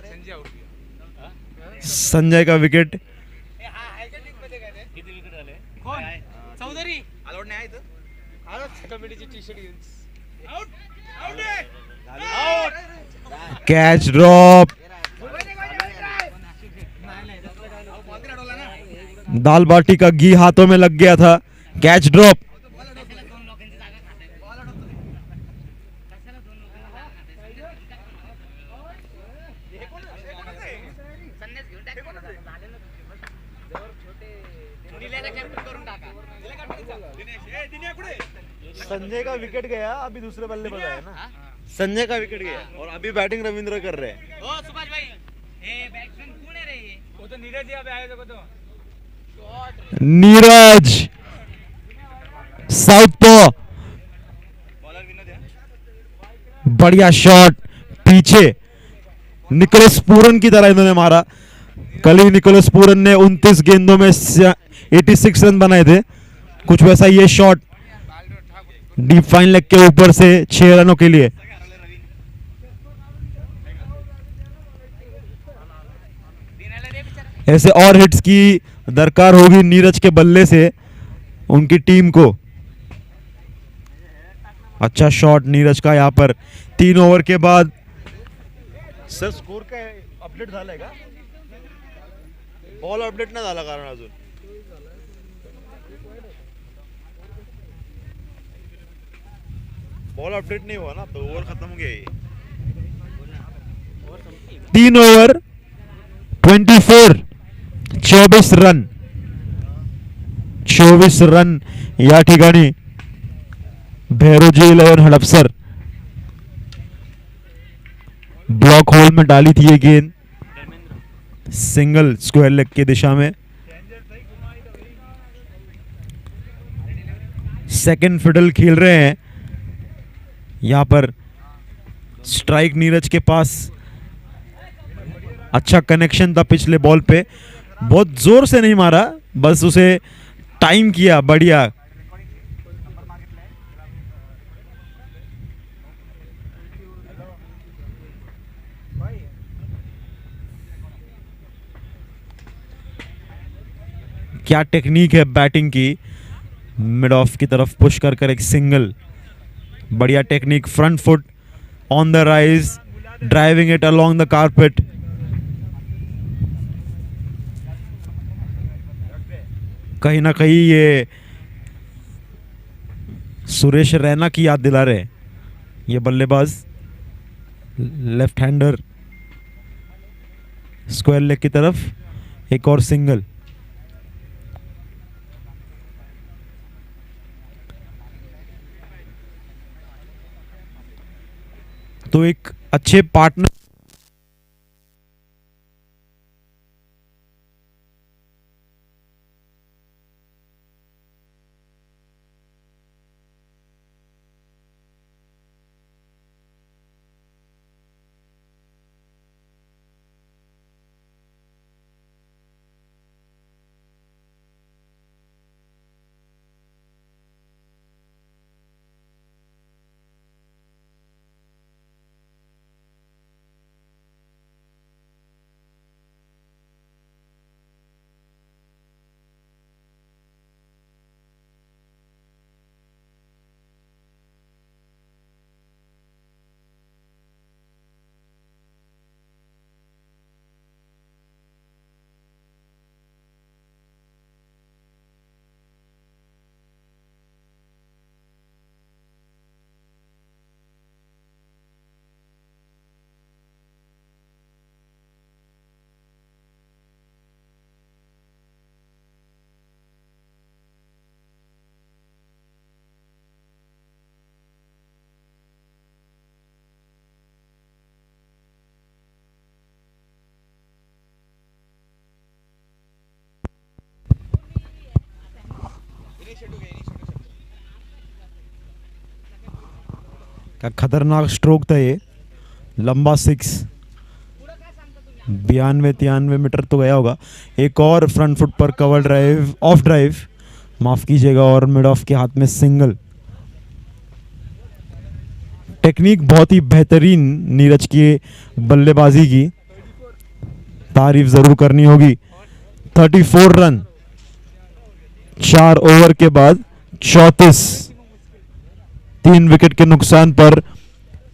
संजय आउट संजय का विकेट। किती विकेट झाले? कोण? चौधरी अलॉट नाही इथं अलॉट कमिटीची टी-शर्ट घेऊन out out out catch drop. दाल बाटी का घी हाथों में लग गया था, कैच ड्रॉप। संजय का विकेट गया, अभी दूसरे बल्लेबाज आए ना। संजय का विकेट गया और अभी बैटिंग रविंद्र कर रहे हैं। ओ सुभाष भाई, ए बैट्समैन कौन है रे ये? वो तो नीरज जी अभी आए थे तो। नीरज साउथ पॉ, बढ़िया शॉट पीछे, निकोलस पूरन की तरह इन्होंने मारा। कल ही निकोलस पूरन ने 29 गेंदों में 86 रन बनाए थे, कुछ वैसा ये शॉट डीप फाइन लेग के ऊपर से 6 रनों के लिए। ऐसे और हिट्स की दरकार होगी नीरज के बल्ले से उनकी टीम को। अच्छा शॉट नीरज का यहाँ पर 3 ओवर के बाद। सर स्कोर का अपडेट झालाय का? बॉल अपडेट नाही झाला कारण अजून। बॉल अपडेट नहीं हुआ ना, तो ओवर खत्म हो गया ये। 3 ओवर 24 रन, 24 रन या ठिकाणी भैरोजी 11 हडपसर ब्लॉक होल में डाली थी ये गेंद, सिंगल स्क्वायर लेग की दिशा में। सेकंड फिडल खेल रहे हैं यहां पर, स्ट्राइक नीरज के पास। अच्छा कनेक्शन था पिछले बॉल पे, बहुत जोर से नहीं मारा, बस उसे टाइम किया बढ़िया। क्या टेक्निक है बैटिंग की, मिड ऑफ की तरफ पुश कर कर एक सिंगल, बढ़िया technique, front foot on the rise, driving it along the carpet. कहीं ना कहीं ये सुरेश रैना की याद दिला रहे हैं ये बल्लेबाज, लेफ्ट हैंडर। स्क्वायर लेग की तरफ एक और सिंगल। तो एक अच्छे पार्टनर का खतरनाक स्ट्रोक था ये, लंबा 6, 92-93 मीटर तो गया होगा। एक और फ्रंट फुट पर कवर ड्राइव, ऑफ ड्राइव माफ कीजिएगा, और मिड ऑफ के हाथ में सिंगल। टेक्निक बहुत ही बेहतरीन नीरज की बल्लेबाजी की, तारीफ जरूर करनी होगी। 34 रन 4 ओवर के बाद 34, 3 विकेट के नुकसान पर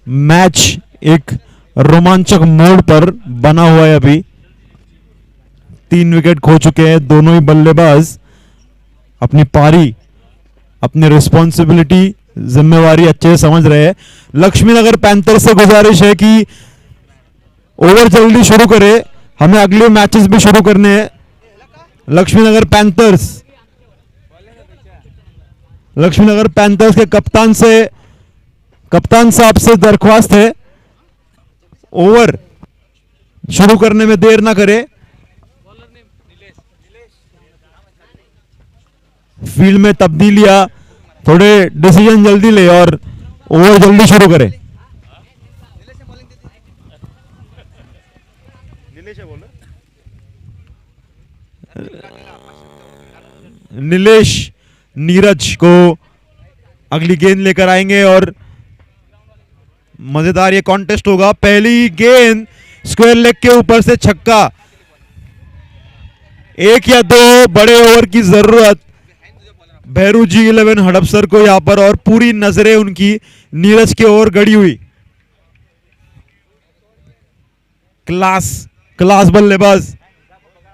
मैच एक रोमांचक मोड़ पर बना हुआ है अभी। 3 विकेट खो चुके हैं दोनों ही बल्लेबाज। अपनी पारी, अपनी रिस्पॉन्सिबिलिटी, जिम्मेवारी अच्छे से समझ रहे हैं। लक्ष्मीनगर पैंथर से गुजारिश है कि ओवर जल्दी शुरू करे, हमें अगले मैचेस भी शुरू करने हैं। लक्ष्मीनगर पैंथर्स के कप्तान साहब से दरख्वास्त है, ओवर शुरू करने में देर ना करे। फील्ड में तब्दीलियां, थोड़े डिसीजन जल्दी ले और ओवर जल्दी शुरू करे। नीलेश नीरज को अगली गेंद लेकर आएंगे और मजेदार ये कॉन्टेस्ट होगा। पहली गेंद स्क्वायर लेग के ऊपर से छक्का। 1 या 2 बड़े ओवर की जरूरत भैरूजी 11 हड़पसर को यहां पर, और पूरी नजरें उनकी नीरज के ओर गड़ी हुई। क्लास बल्लेबाज,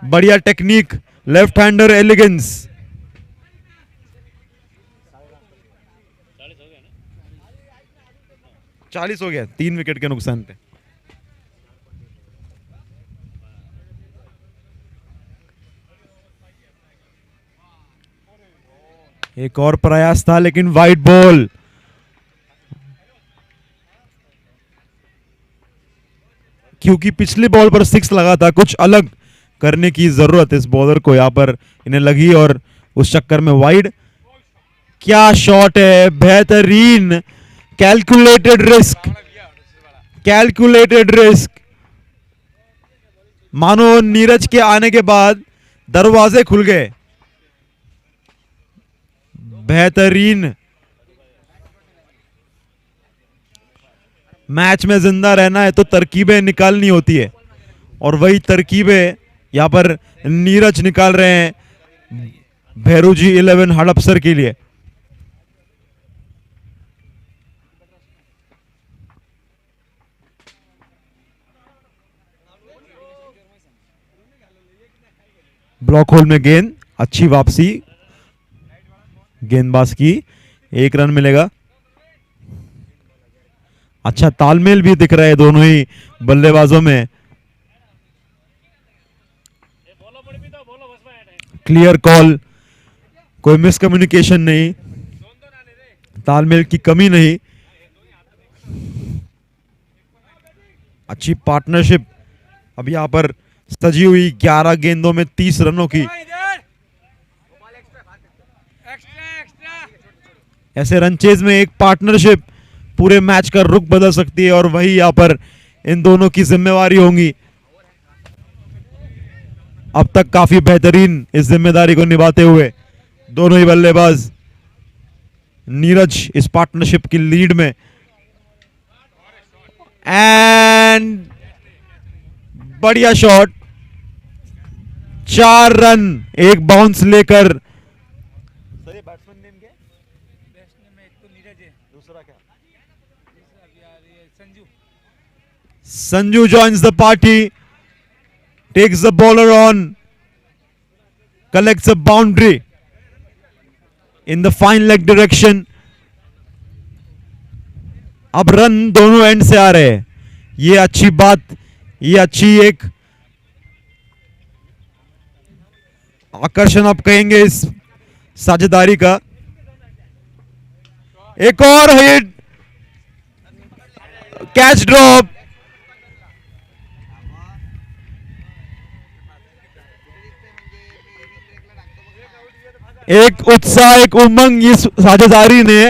बढ़िया टेक्निक, लेफ्ट हैंडर एलिगेंस। चालीस हो गया 3 विकेट के नुकसान पे। एक और प्रयास था लेकिन वाइड बॉल। क्योंकि पिछली बॉल पर 6 लगा था, कुछ अलग करने की जरूरत इस बॉलर को यहां पर इन्हें लगी और उस चक्कर में वाइड। क्या शॉट है, बेहतरीन, कैलकुलेटेड रिस्क। मानो नीरज के आने के बाद दरवाजे खुल गए। बेहतरीन। मैच में जिंदा रहना है तो तरकीबें निकालनी होती है, और वही तरकीबें यहां पर नीरज निकाल रहे हैं भैरूजी 11 हड़पसर के लिए। ब्लॉक होल में गेंद, अच्छी वापसी गेंदबाज की, 1 रन मिलेगा। अच्छा तालमेल भी दिख रहा है दोनों ही बल्लेबाजों में। क्लियर कॉल, कोई मिसकम्युनिकेशन नहीं, तालमेल की कमी नहीं। अच्छी पार्टनरशिप अब यहां पर सजी हुई, 11 गेंदों में 30 रनों की। ऐसे रनचेज में एक पार्टनरशिप पूरे मैच का रुख बदल सकती है, और वही यहां पर इन दोनों की जिम्मेवारी होंगी। अब तक काफी बेहतरीन इस जिम्मेदारी को निभाते हुए दोनों ही बल्लेबाज। नीरज इस पार्टनरशिप की लीड में, एंड बढ़िया शॉट, 4 रन, 1 बाउंस लेकर। Sanju joins the party, takes the bowler on, collects a boundary in the fine leg direction. अब रन दोनों एंड से आ रहे हैं, ये अच्छी बात, ये अच्छी एक आकर्षण आप कहेंगे इस साझेदारी का। एक और हिट, कैच ड्रॉप। एक उत्साह, एक उमंग इस साझेदारी ने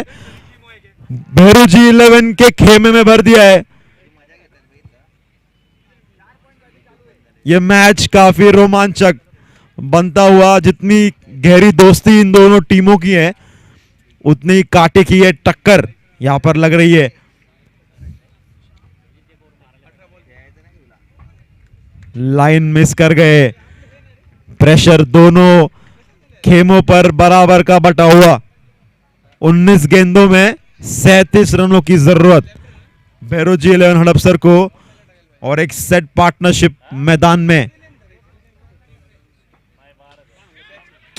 भैरूजी 11 के खेमे में भर दिया है। यह मैच काफी रोमांचक बनता हुआ, जितनी गहरी दोस्ती इन दोनों टीमों की है उतनी ही कांटे की ये टक्कर यहां पर लग रही है। लाइन मिस कर गए, प्रेशर दोनों खेमों पर बराबर का बटा हुआ। 19 गेंदों में 37 रनों की जरूरत भैरूजी 11 हड़पसर को, और एक सेट पार्टनरशिप मैदान में।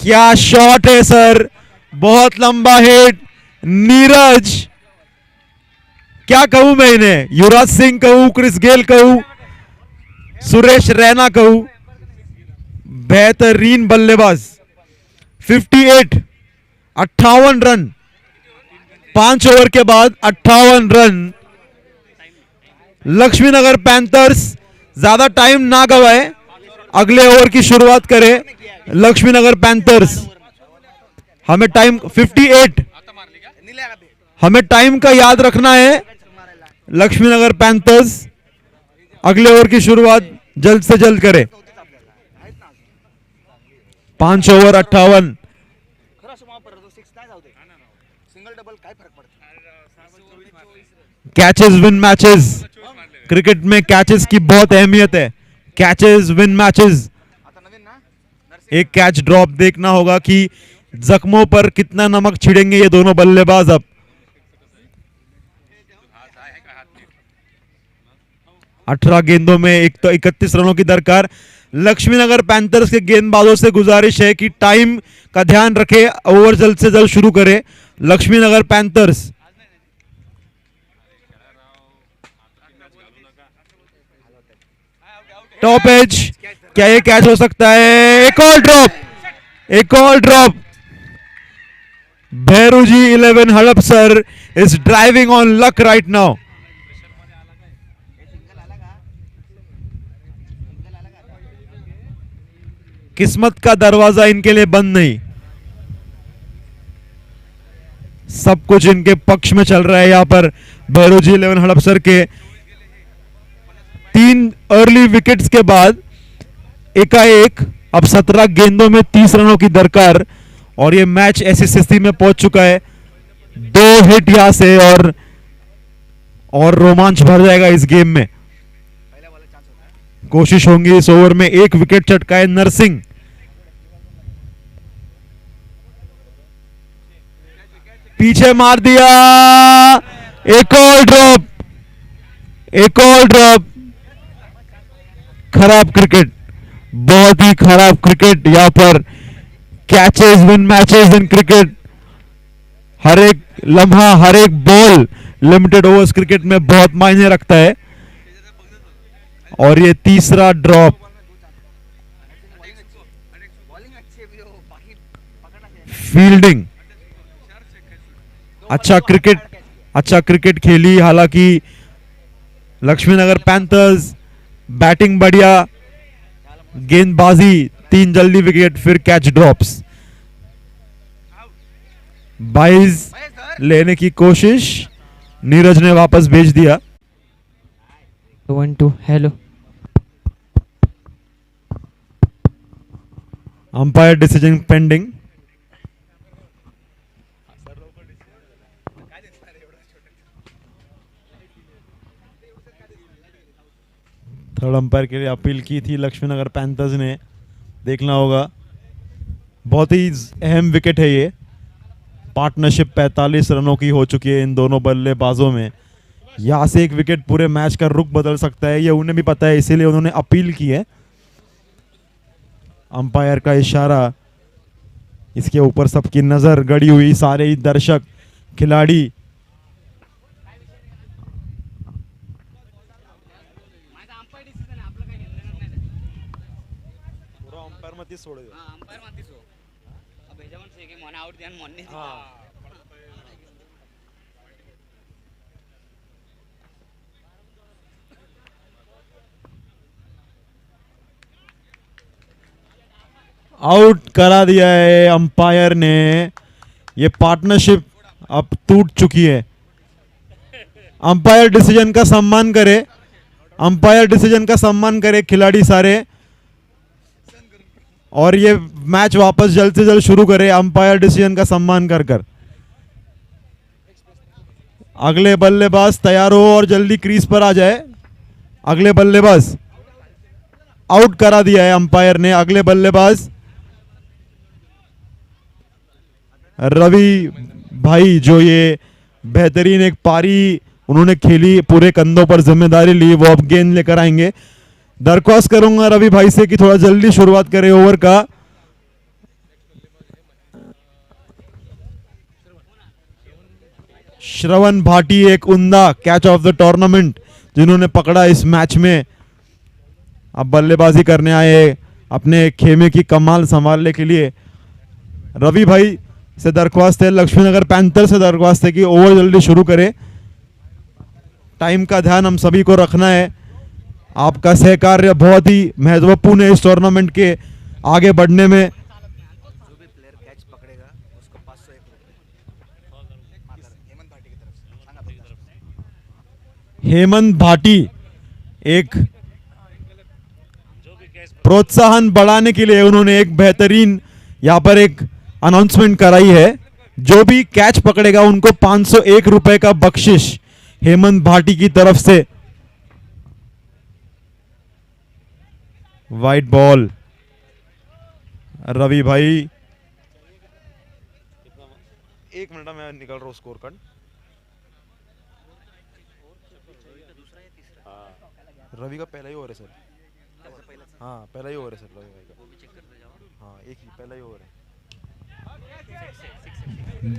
क्या शॉट है सर, बहुत लंबा हिट। नीरज, क्या कहूं मैं इन्हें, युवराज सिंह कहूं, क्रिस गेल कहूं, सुरेश रैना कहूं, बेहतरीन बल्लेबाज। 58 रन, 5 ओवर के बाद 58 रन। लक्ष्मीनगर पैंथर्स ज्यादा टाइम ना गवाए, अगले ओवर की शुरुआत करे लक्ष्मीनगर पैंथर्स। हमें टाइम 58, हमें टाइम का याद रखना है। लक्ष्मीनगर पैंथर्स अगले ओवर की शुरुआत जल्द से जल्द करे। 5 ओवर 58। खरं असं वापर तो 6 नाही जाऊ दे, सिंगल डबल काय फरक पडतो? कैचेस विन मैचेस, क्रिकेट में कैचेस की बहुत अहमियत है। Catches win matches. आता नवीन ना एक कैच ड्रॉप देखना होगा कि जख्मों पर कितना नमक छिड़ेंगे ये दोनों बल्लेबाज। अब 18 गेंदों में 31 रनों की दरकार। लक्ष्मीनगर पैंथर्स के गेंदबाजों से गुजारिश है कि टाइम का ध्यान रखे, ओवर जल्द से जल्द शुरू करे लक्ष्मीनगर पैंथर्स। टॉप एज, क्या ये कैच हो सकता है? एक और ड्रॉप, एक और drop. Bhairuji 11 Hadapsar is driving on luck right now. किस्मत का दरवाजा इनके लिए बंद नहीं, सब कुछ इनके पक्ष में चल रहा है। यहां पर भैरूजी 11 हड़पसर के 3 अर्ली विकेट्स के बाद एकाएक अब 17 गेंदों में 30 रनों की दरकार, और ये मैच ऐसी स्थिति में पहुंच चुका है 2 हिट यहां से और रोमांच भर जाएगा इस गेम में। कोशिश होंगी इस ओवर में 1 विकेट चटकाए नरसिंह। पीछे मार दिया, एक और ड्रॉप, एक और ड्रॉप। खराब क्रिकेट, बहुत ही खराब क्रिकेट। यहां पर catches win matches in cricket. हर एक लम्हा, हर एक बॉल लिमिटेड ओवर्स क्रिकेट में बहुत मायने रखता है। और ये तीसरा ड्रॉप। फील्डिंग, अच्छा क्रिकेट खेली हालांकि लक्ष्मीनगर पैंथर्स। बैटिंग बढ़िया, गेंदबाजी 3 जल्दी विकेट, फिर कैच ड्रॉप्स। 22 लेने की कोशिश, नीरज ने वापस भेज दिया। 1-2 hello. Umpire decision pending. Third umpire के लिए अपील की थी लक्ष्मीनगर पैंथर्स ने, देखना होगा। बहुत ही अहम विकेट है ये। पार्टनरशिप 45 रनों की हो चुकी है इन दोनों बल्लेबाजों में। यहां से 1 विकेट पूरे मैच का रुख बदल सकता है, ये उन्हें भी पता है, इसीलिए उन्होंने अपील की है। अंपायर का इशारा, इसके ऊपर सबकी नजर गड़ी हुई, सारे ही दर्शक, खिलाड़ी। आउट करा दिया है अंपायर ने। ये पार्टनरशिप अब टूट चुकी है। अंपायर डिसीजन का सम्मान करे, अंपायर डिसीजन का सम्मान करे खिलाड़ी सारे, और ये मैच वापस जल्द से जल्द शुरू करे अंपायर डिसीजन का सम्मान कर कर। अगले बल्लेबाज तैयार हो और जल्दी क्रीज पर आ जाए। अगले बल्लेबाज आउट करा दिया है अंपायर ने। अगले बल्लेबाज रवि भाई, जो ये बेहतरीन एक पारी उन्होंने खेली, पूरे कंधों पर जिम्मेदारी ली, वो अब गेंद लेकर आएंगे। दरख्वास्त करूंगा रवि भाई से कि थोड़ा जल्दी शुरुआत करें ओवर का। श्रवण भाटी एक उम्दा कैच ऑफ द टूर्नामेंट जिन्होंने पकड़ा इस मैच में। अब बल्लेबाजी करने आए अपने खेमे की कमाल संभालने के लिए। रवि भाई से दरख्वास्त है, लक्ष्मीनगर पैंथर से दरख्वास्त है कि ओवर जल्दी शुरू करें। टाइम का ध्यान हम सभी को रखना है। आपका सहकार्य बहुत ही महत्वपूर्ण है इस टूर्नामेंट के आगे बढ़ने में। जो भी प्लेयर कैच पकड़ेगा उसको 501 रुपये। हेमंत भाटी की तरफ से सांगा आपकी तरफ से। हेमंत भाटी एक प्रोत्साहन बढ़ाने के लिए उन्होंने एक बेहतरीन यहाँ पर एक अनाउंसमेंट कराई है। जो भी कैच पकड़ेगा उनको 501 रुपए का बख्शिश हेमंत भाटी की तरफ से। वाइट बॉल, रवि भाई 1 मिनट में निकल रहा हूं स्कोर कार्ड। रवि का पहला ही ओवर है सर। हाँ पहला ही ओवर है सर रवि भाई का। हाँ एक ही पहला ही ओवर है।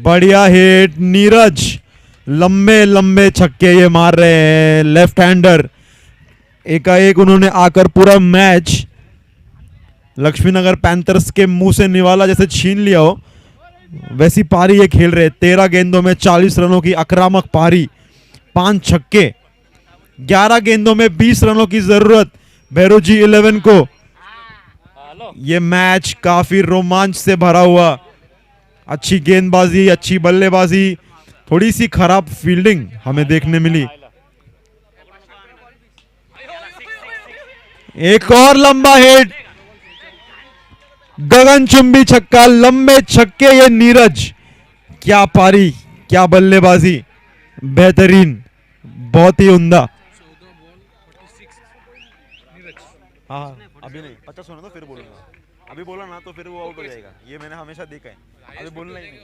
बढ़िया हिट, नीरज लंबे लंबे छक्के ये मार रहे हैं लेफ्ट हैंडर। एकाएक उन्होंने आकर पूरा मैच लक्ष्मीनगर पैंथर्स के मुंह से निवाला जैसे छीन लिया हो वैसी पारी ये खेल रहे। 13 गेंदों में 40 रनों की आक्रामक पारी, 5 छक्के। 11 गेंदों में 20 रनों की जरूरत भैरोजी 11 को। ये मैच काफी रोमांच से भरा हुआ। अच्छी गेंदबाजी, अच्छी बल्लेबाजी, थोड़ी सी खराब फील्डिंग हमें देखने मिली। एक और लंबा हिट, गगनचुंबी छक्का, लंबे छक्के ये नीरज। क्या पारी, क्या बल्लेबाजी, बेहतरीन, बहुत ही उम्दा। हाँ अभी नहीं, 50 होना तो फिर बोलूंगा। अभी बोला ना तो फिर वो आउट हो जाएगा। ये मैंने हमेशा देखा है, अभी बोलना ही नहीं।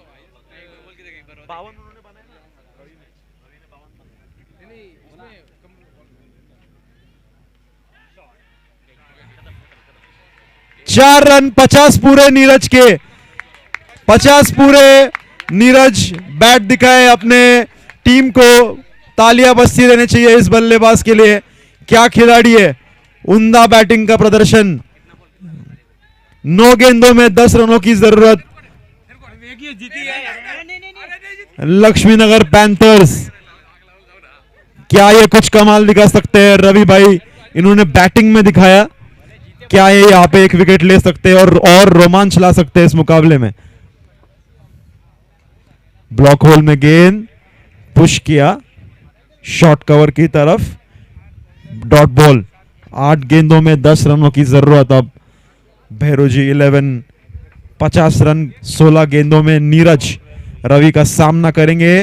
52 उन्होंने बनाया। 4 रन 50 पूरे नीरज के। 50 पूरे नीरज बैट दिखाए अपने टीम को। तालियां बजती रहनी चाहिए इस बल्लेबाज के लिए। क्या खिलाड़ी है, उम्दा बैटिंग का प्रदर्शन। 9 गेंदों में 10 रनों की जरूरत लक्ष्मीनगर पैंथर्स। क्या ये कुछ कमाल दिखा सकते हैं रवि भाई? इन्होंने बैटिंग में दिखाया, क्या ये यहाँ पे एक विकेट ले सकते हैं और रोमांच ला सकते हैं इस मुकाबले में। ब्लॉक होल में गेंद पुश किया शॉर्ट कवर की तरफ, डॉट बॉल। 8 गेंदों में 10 रनों की जरूरत। अब भैरोजी 11 50 रन 16 गेंदों में नीरज रवि का सामना करेंगे।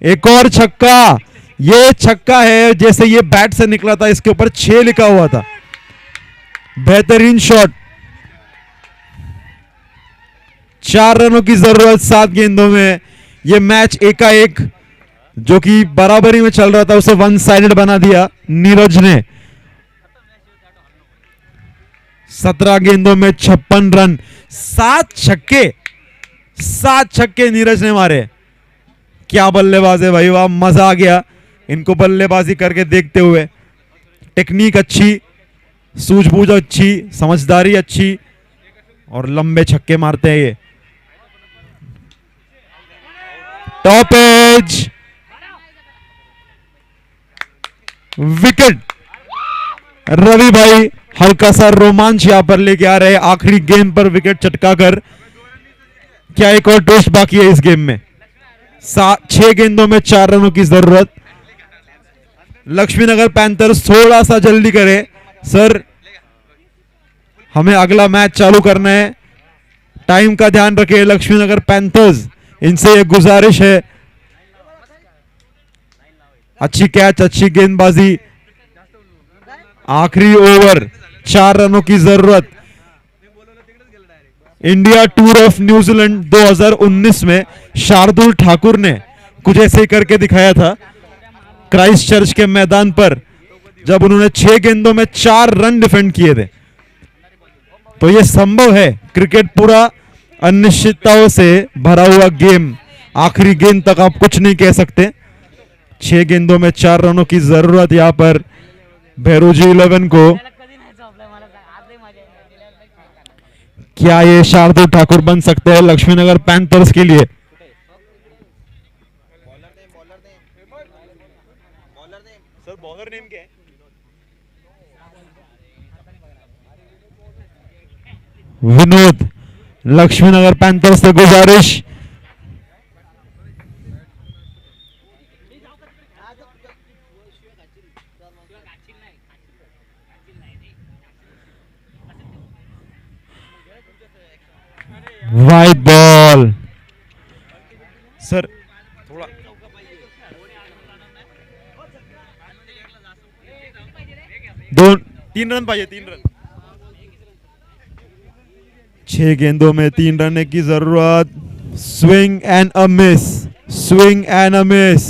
एक और छक्का, ये छक्का है जैसे ये बैट से निकला था, इसके ऊपर 6 लिखा हुआ था। बेहतरीन शॉट। 4 रनों की जरूरत 7 गेंदों में। ये मैच एकाएक जो कि बराबरी में चल रहा था उसे वन साइडेड बना दिया नीरज ने। 17 गेंदों में 56 रन, 7 छक्के। 7 छक्के नीरज ने मारे। क्या बल्लेबाज है भाई, वाह, मजा आ गया इनको बल्लेबाजी करके देखते हुए। टेक्निक अच्छी, सूझबूझ अच्छी, समझदारी अच्छी और लंबे छक्के मारते हैं ये। Top edge, wicket. रवि भाई हल्का सा रोमांच यहां पर लेके आ रहे हैं आखिरी गेंद पर विकेट चटकाकर। क्या एक और ट्विस्ट बाकी है इस गेम में? 6 गेंदों में 4 रनों की जरूरत। लक्ष्मीनगर पैंथर्स थोड़ा सा जल्दी करे सर, हमें अगला मैच चालू करना है। टाइम का ध्यान रखे लक्ष्मीनगर पैंथर्स, इनसे एक गुजारिश है। अच्छी कैच, अच्छी गेंदबाजी। आखिरी ओवर, 4 रनों की जरूरत। इंडिया टूर ऑफ न्यूजीलैंड 2019 में शार्दुल ठाकुर ने कुछ ऐसे करके दिखाया था क्राइस्ट चर्च के मैदान पर, जब उन्होंने 6 गेंदों में 4 रन डिफेंड किए थे। तो यह संभव है। क्रिकेट पूरा अनिश्चितताओं से भरा हुआ गेम, आखिरी गेंद तक आप कुछ नहीं कह सकते। 6 गेंदों में 4 रनों की जरूरत यहाँ पर भैरोजी 11 को। क्या ये शार्दुल ठाकुर बन सकते हैं लक्ष्मीनगर पैंथर्स के लिए? सर बॉलर नेम क्या है? विनोद, लक्ष्मीनगर पैंथर्स से गुजारिश, वाइड बॉल। सर थोड़ा दो 3 रन पाहिजे, 3 रन। 6 गेंदों में 3 रन की जरूरत। Swing and a miss, swing and a miss.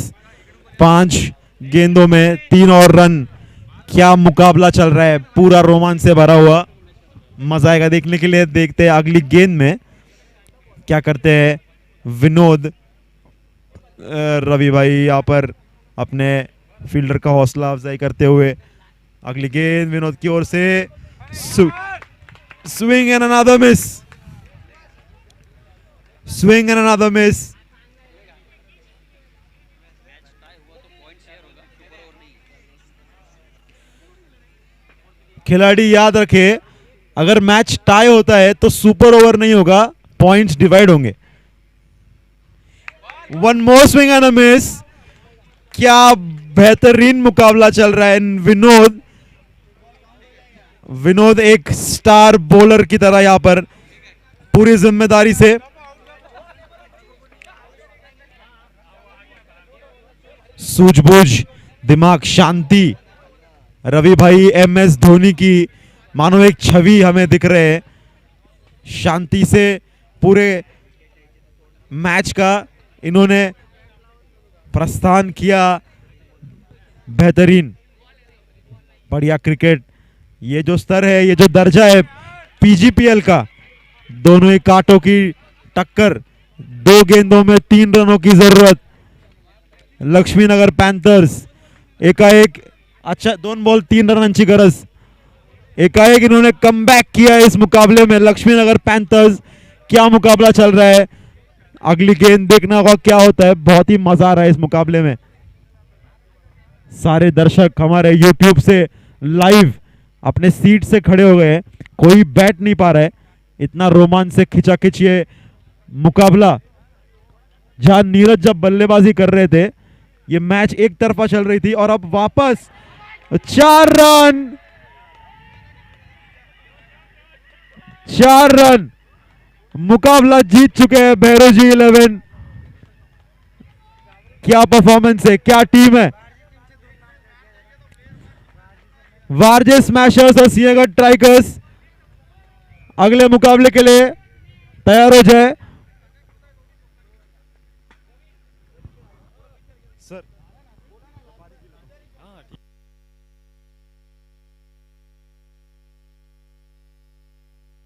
5 गेंदों में 3 और रन। क्या मुकाबला चल रहा है, पूरा रोमांच से भरा हुआ। मजा आएगा देखने के लिए। देखते हैं अगली गेंद में क्या करते हैं विनोद। रवि भाई यहाँ पर अपने फील्डर का हौसला अफजाई करते हुए। अगली गेंद विनोद की ओर से, swing and another miss, swing and another miss. खिलाड़ी याद रखे, अगर मैच टाई होता है तो सुपर ओवर नहीं होगा, पॉइंट्स डिवाइड होंगे। One more swing and a miss. क्या बेहतरीन मुकाबला चल रहा है। विनोद एक स्टार बॉलर की तरह यहां पर पूरी जिम्मेदारी से सूझबूझ, दिमाग, शांति। रवि भाई MS धोनी की मानो एक छवि हमें दिख रहे हैं। शांति से पूरे मैच का इन्होंने प्रस्थान किया। बेहतरीन, बढ़िया क्रिकेट। ये जो स्तर है, ये जो दर्जा है PGPL का, दोनों ही कांटों की टक्कर। 2 गेंदों में 3 रनों की जरूरत। लक्ष्मीनगर पैंथर्स एकाएक, अच्छा 2 बॉल 3 रनांची गरज। एकाएक इन्होंने कमबैक किया इस मुकाबले में। लक्ष्मीनगर पैंथर्स, क्या मुकाबला चल रहा है। अगली गेंद देखना होगा क्या होता है। बहुत ही मजा आ रहा है इस मुकाबले में। सारे दर्शक हमारे YouTube से लाइव अपने सीट से खड़े हो गए। कोई बैठ नहीं पा रहा है, इतना रोमांच से खिंचाखिंच ये मुकाबला। जहां नीरज जब बल्लेबाजी कर रहे थे, ये मैच एक तरफा चल रही थी और अब वापस 4 रन, 4 रन। मुकाबला जीत चुके हैं भैरोजी 11। क्या परफॉर्मेंस है, क्या टीम है। वारजे स्मैशर्स और सिंहगढ़ ट्राइगर्स अगले मुकाबले के लिए तैयार हो जाए।